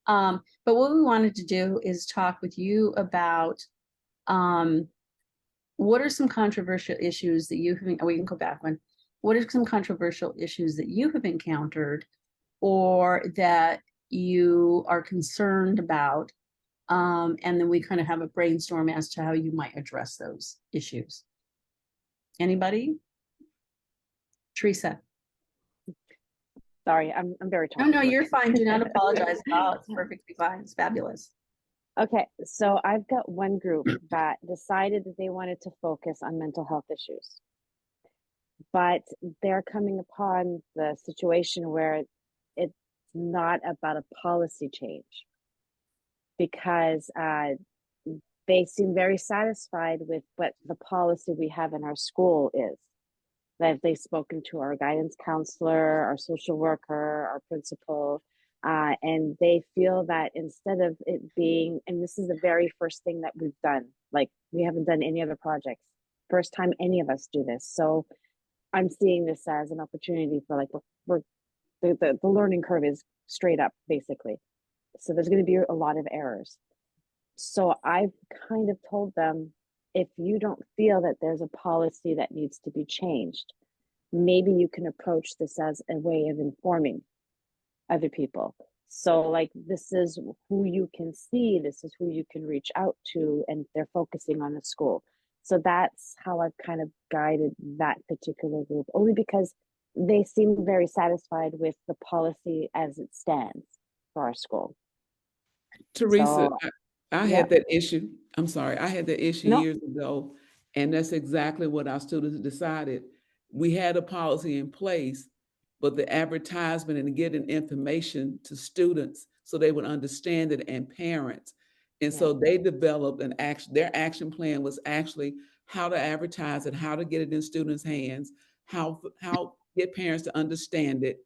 But what we wanted to do is talk with you about what are some controversial issues that you have, we can go back one. What are some controversial issues that you have encountered or that you are concerned about? And then we kind of have a brainstorm as to how you might address those issues. Anybody? Teresa. Sorry, I'm very tired. No, you're fine. Do not apologize at all. It's perfectly fine. It's fabulous. Okay, so I've got one group that decided that they wanted to focus on mental health issues, but they're coming upon the situation where it's not about a policy change, because they seem very satisfied with what the policy we have in our school is. That they've spoken to our guidance counselor, our social worker, our principal, and they feel that instead of it being, and this is the very first thing that we've done, like we haven't done any other projects, first time any of us do this. So I'm seeing this as an opportunity for the learning curve is straight up, basically. So there's going to be a lot of errors. So I've kind of told them, if you don't feel that there's a policy that needs to be changed, maybe you can approach this as a way of informing other people. So like, this is who you can see, this is who you can reach out to, and they're focusing on the school. So that's how I've kind of guided that particular group, only because they seem very satisfied with the policy as it stands for our school. Teresa, I had that issue. I'm sorry. I had that issue years ago, and that's exactly what our students decided. We had a policy in place, but the advertisement and getting information to students so they would understand it, and parents. And so they developed their action plan was actually how to advertise it, how to get it in students' hands, how get parents to understand it.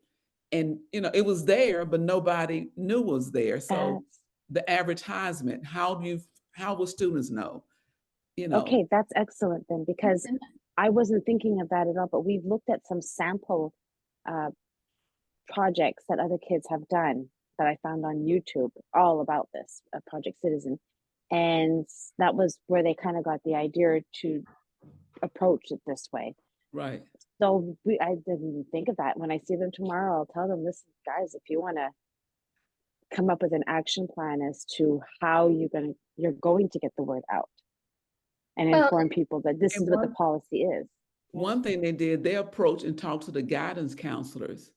And it was there, but nobody knew it was there. So the advertisement, how will students know? Okay, that's excellent then, because I wasn't thinking of that at all, but we've looked at some sample projects that other kids have done that I found on YouTube, all about this, Project Citizen. And that was where they kind of got the idea to approach it this way. Right. So I didn't even think of that. When I see them tomorrow, I'll tell them, listen, guys, if you want to come up with an action plan as to how you're going to get the word out and inform people that this is what the policy is. One thing they did, they approached and talked to the guidance counselors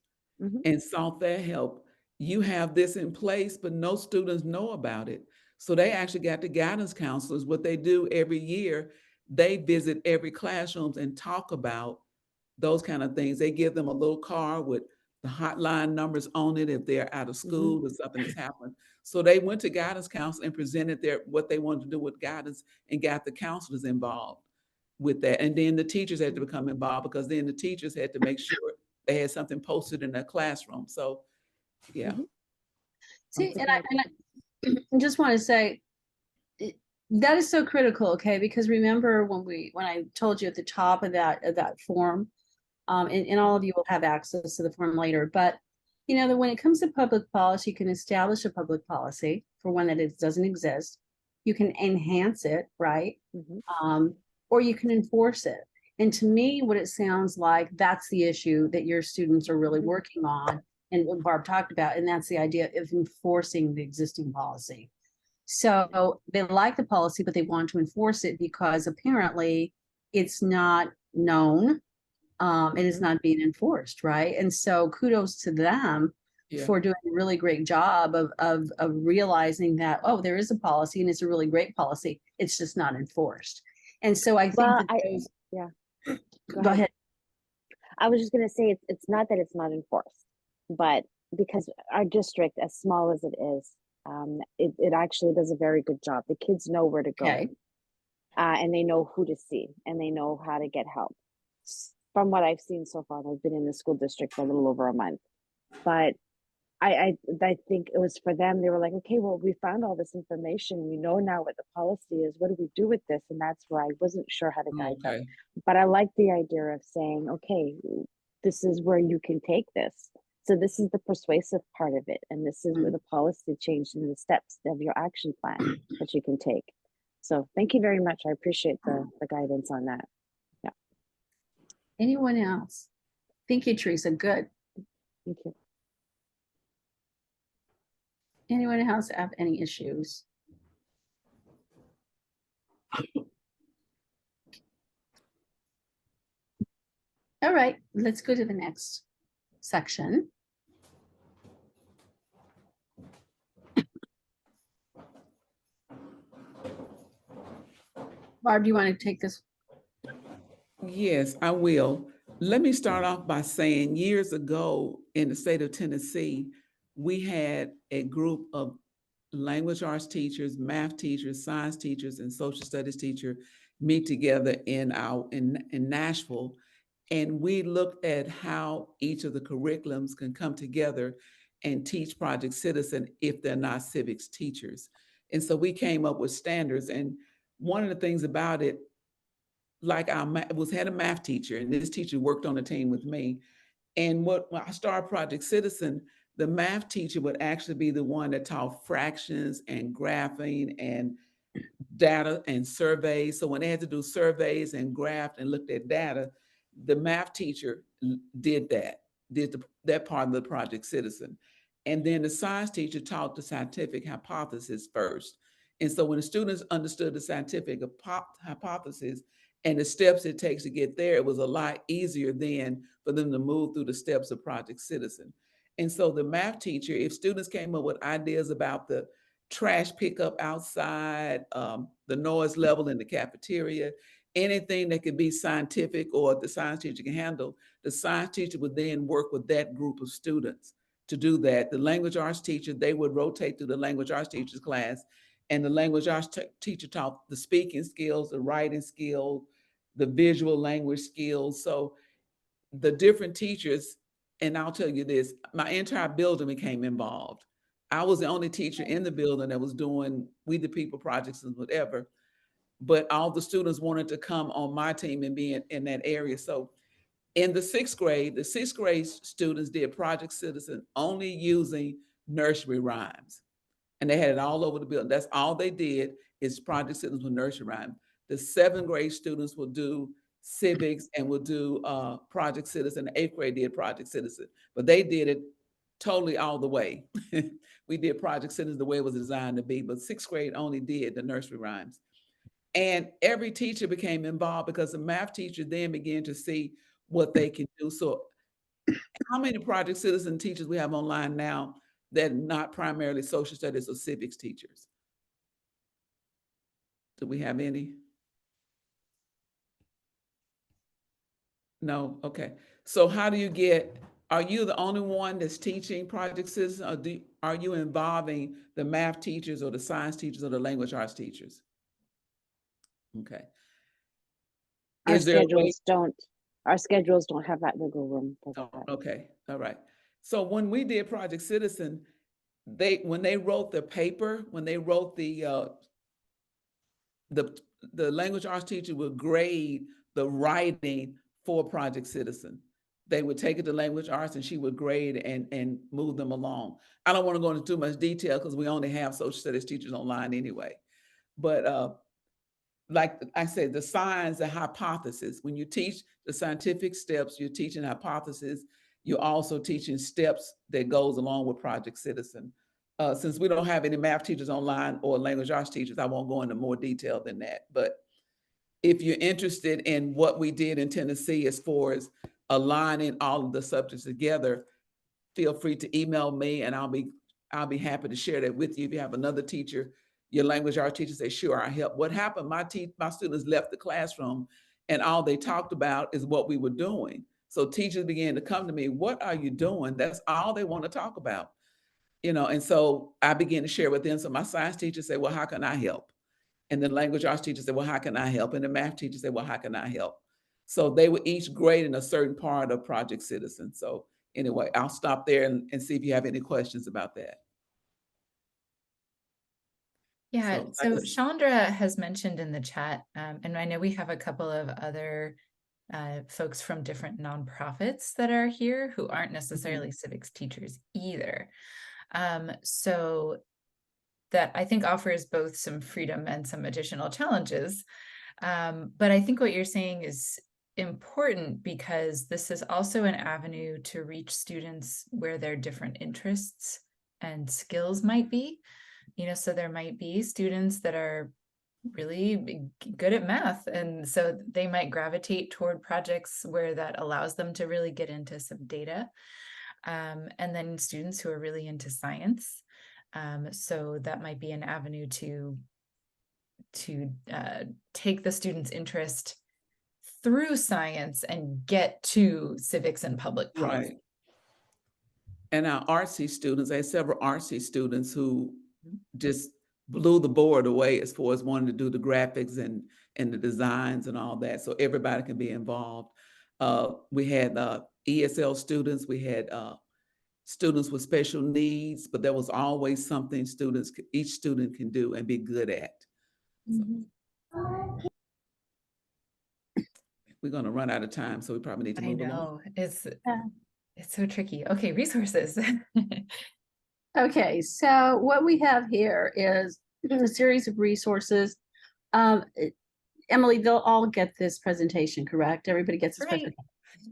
and sought their help. You have this in place, but no students know about it. So they actually got the guidance counselors. What they do every year, they visit every classrooms and talk about those kind of things. They give them a little card with the hotline numbers on it if they're out of school or something has happened. So they went to guidance counsel and presented what they wanted to do with guidance and got the counselors involved. with that. And then the teachers had to become involved, because then the teachers had to make sure they had something posted in their classroom. So, yeah. Mhm. See, That's a and I just want to say that is so critical, okay? Because remember when I told you at the top of that form, and all of you will have access to the form later, but you know that when it comes to public policy, you can establish a public policy for one that it doesn't exist. You can enhance it, right? Mhm. Or you can enforce it. And to me, what it sounds like, that's the issue that your students are really working on, and what Barb talked about, and that's the idea of enforcing the existing policy. So they like the policy, but they want to enforce it because apparently it's not known. It is not being enforced, right? And so kudos to them Yeah. for doing a really great job of realizing that, oh, there is a policy and it's a really great policy. It's just not enforced. And so I think Well, that those, yeah. go ahead. I was just gonna say it's not that it's not enforced, but because our district, as small as it is, it actually does a very good job. The kids know where to go, Okay. and they know who to see, and they know how to get help. From what I've seen so far, and I've been in the school district for a little over a month, but I think it was for them. They were like, okay, well, we found all this information. We know now what the policy is. What do we do with this? And that's where I wasn't sure how to guide them. Okay. But I like the idea of saying, okay, this is where you can take this. So this is the persuasive part of it, and this is where the policy change and the steps of your action plan that you can take. So thank you very much. I appreciate the guidance on that. Yeah. Anyone else? Thank you, Teresa. Good. Thank you. Anyone else have any issues? All right, let's go to the next section. Barb, do you want to take this? Yes, I will. Let me start off by saying years ago in the state of Tennessee, we had a group of language arts teachers, math teachers, science teachers, and social studies teacher meet together in Nashville. And we looked at how each of the curriculums can come together and teach Project Citizen if they're not civics teachers. And so we came up with standards. And one of the things about it, like had a math teacher, and this teacher worked on a team with me. And when I started Project Citizen, the math teacher would actually be the one that taught fractions and graphing and data and surveys. So when they had to do surveys and graphed and looked at data, the math teacher did that part of the Project Citizen. And then the science teacher taught the scientific hypothesis first. And so when the students understood the scientific hypothesis and the steps it takes to get there, it was a lot easier then for them to move through the steps of Project Citizen. And so the math teacher, if students came up with ideas about the trash pickup outside, the noise level in the cafeteria, anything that could be scientific or the science teacher can handle, the science teacher would then work with that group of students to do that. The language arts teacher, they would rotate through the language arts teacher's class, and the language arts teacher taught the speaking skills, the writing skills, the visual language skills. So the different teachers, and I'll tell you this, my entire building became involved. I was the only teacher in the building that was doing We the People projects and whatever, but all the students wanted to come on my team and be in that area. So in the sixth grade students did Project Citizen only using nursery rhymes. And they had it all over the building. That's all they did is Project Citizens with nursery rhyme. The seventh grade students will do civics and will do Project Citizen. The eighth grade did Project Citizen, but they did it totally all the way. We did Project Citizen the way it was designed to be, but sixth grade only did the nursery rhymes. And every teacher became involved because the math teacher then began to see what they can do. So how many Project Citizen teachers we have online now that are not primarily social studies or civics teachers? Do we have any? No? Okay. So how do you are you the only one that's teaching Project Citizen, or are you involving the math teachers or the science teachers or the language arts teachers? Okay. Our Is there a way? schedules don't have that wiggle room for Oh, that. okay, all right. So when we did Project Citizen, when they wrote the paper, when they wrote the the language arts teacher would grade the writing for Project Citizen. They would take it to language arts and she would grade and move them along. I don't want to go into too much detail because we only have social studies teachers online anyway. But like I said, the science, the hypothesis, when you teach the scientific steps, you're teaching hypothesis, you're also teaching steps that goes along with Project Citizen. Since we don't have any math teachers online or language arts teachers, I won't go into more detail than that. But if you're interested in what we did in Tennessee as far as aligning all of the subjects together, feel free to email me and I'll be happy to share that with you. If you have another teacher, your language arts teacher, say, sure, I help. What happened, my students left the classroom and all they talked about is what we were doing. So teachers began to come to me, what are you doing? That's all they want to talk about. And so I began to share with them. So my science teacher said, well, how can I help? And the language arts teacher said, well, how can I help? And the math teacher said, well, how can I help? So they were each grading a certain part of Project Citizen. So anyway, I'll stop there and see if you have any questions about that. Yeah, So so Chandra has mentioned in the chat, and I know we have a couple of other folks from different nonprofits that are here who aren't necessarily civics teachers either. So that I think offers both some freedom and some additional challenges. But I think what you're saying is important because this is also an avenue to reach students where their different interests and skills might be. So there might be students that are really good at math, and so they might gravitate toward projects where that allows them to really get into some data. And then students who are really into science. So that might be an avenue to take the student's interest through science and get to civics and public policy. right. And our artsy students, I had several artsy students who just blew the board away as far as wanting to do the graphics and the designs and all that. So everybody can be involved. We had ESL students, we had students with special needs, but there was always something each student can do and be good at. So. We're going to run out of time, so we probably need to move along. It's so tricky. Okay, resources. Okay, so what we have here is a series of resources. Emily, they'll all get this presentation, correct? Everybody gets this presentation.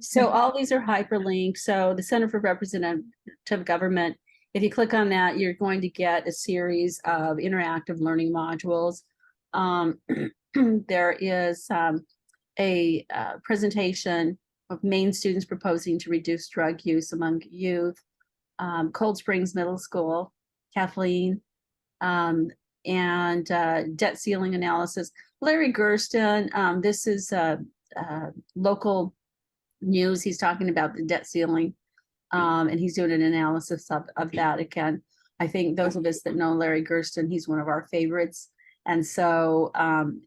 So all these are hyperlinked. So the Center for Representative Government, if you click on that, you're going to get a series of interactive learning modules. There is a presentation of Maine students proposing to reduce drug use among youth. Cold Springs Middle School, Kathleen, and debt ceiling analysis. Larry Gersten, this is local news. He's talking about the debt ceiling, and he's doing an analysis of that. Again, I think those of us that know Larry Gersten, he's one of our favorites. And so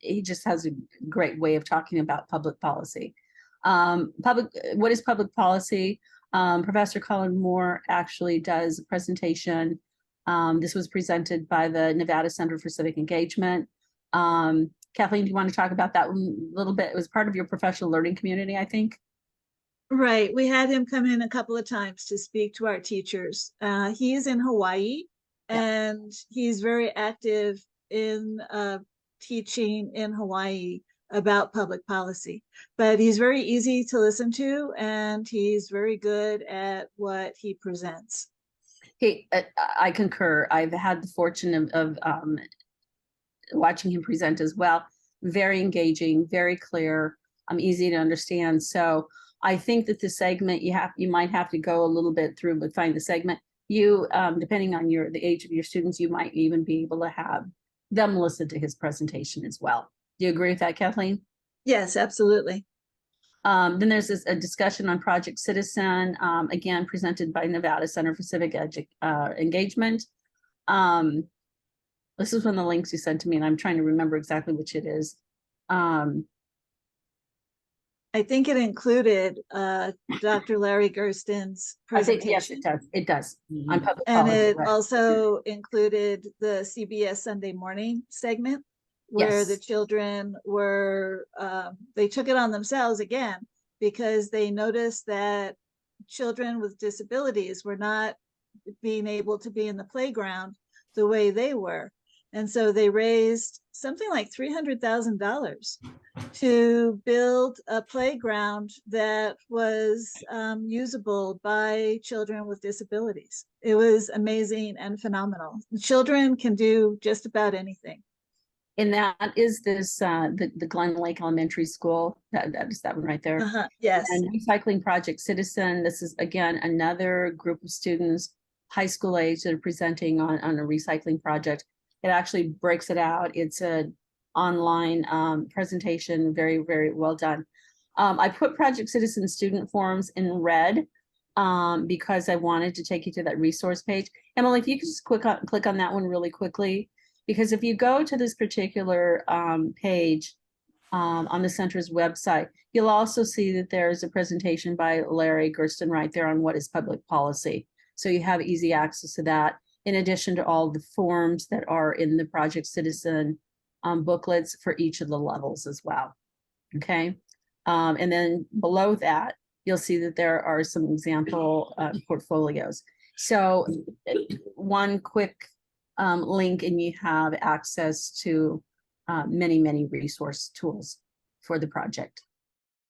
he just has a great way of talking about public policy. What is public policy? Professor Colin Moore actually does a presentation. This was presented by the Nevada Center for Civic Engagement. Kathleen, do you want to talk about that a little bit? It was part of your professional learning community, I think. Right. We had him come in a couple of times to speak to our teachers. He's in Hawaii, and he's very active in teaching in Hawaii about public policy, but he's very easy to listen to and he's very good at what he presents. Hey, I concur. I've had the fortune of watching him present as well. Very engaging, very clear, easy to understand. So I think that the segment you might have to go a little bit through, but find the segment. You, depending on the age of your students, you might even be able to have them listen to his presentation as well. Do you agree with that, Kathleen? Yes, absolutely. Then there's a discussion on Project Citizen, again, presented by Nevada Center for Civic Engagement. This is one of the links you sent to me, and I'm trying to remember exactly which it is. I think it included Dr. Larry Gerston's I think, yes, presentation. it does. It does. On public And policy, it right. also included the CBS Sunday Morning segment where the Yes. children were, they took it on themselves again because they noticed that children with disabilities were not being able to be in the playground the way they were. And so they raised something like $300,000 to build a playground that was usable by children with disabilities. It was amazing and phenomenal. Children can do just about anything. And that is this, the Glen Lake Elementary School. That is that one right there. Yes. And Recycling Project Citizen. This is, again, another group of students, high school age, that are presenting on a recycling project. It actually breaks it out. It's a online presentation, very, very well done. I put Project Citizen student forums in red because I wanted to take you to that resource page. Emily, if you could just click on that one really quickly, because if you go to this particular page on the center's website, you'll also see that there's a presentation by Larry Gerston right there on what is public policy. So you have easy access to that, in addition to all the forms that are in the Project Citizen booklets for each of the levels as well. Okay. And then below that, you'll see that there are some example portfolios. So one quick link, and you have access to many, many resource tools for the project.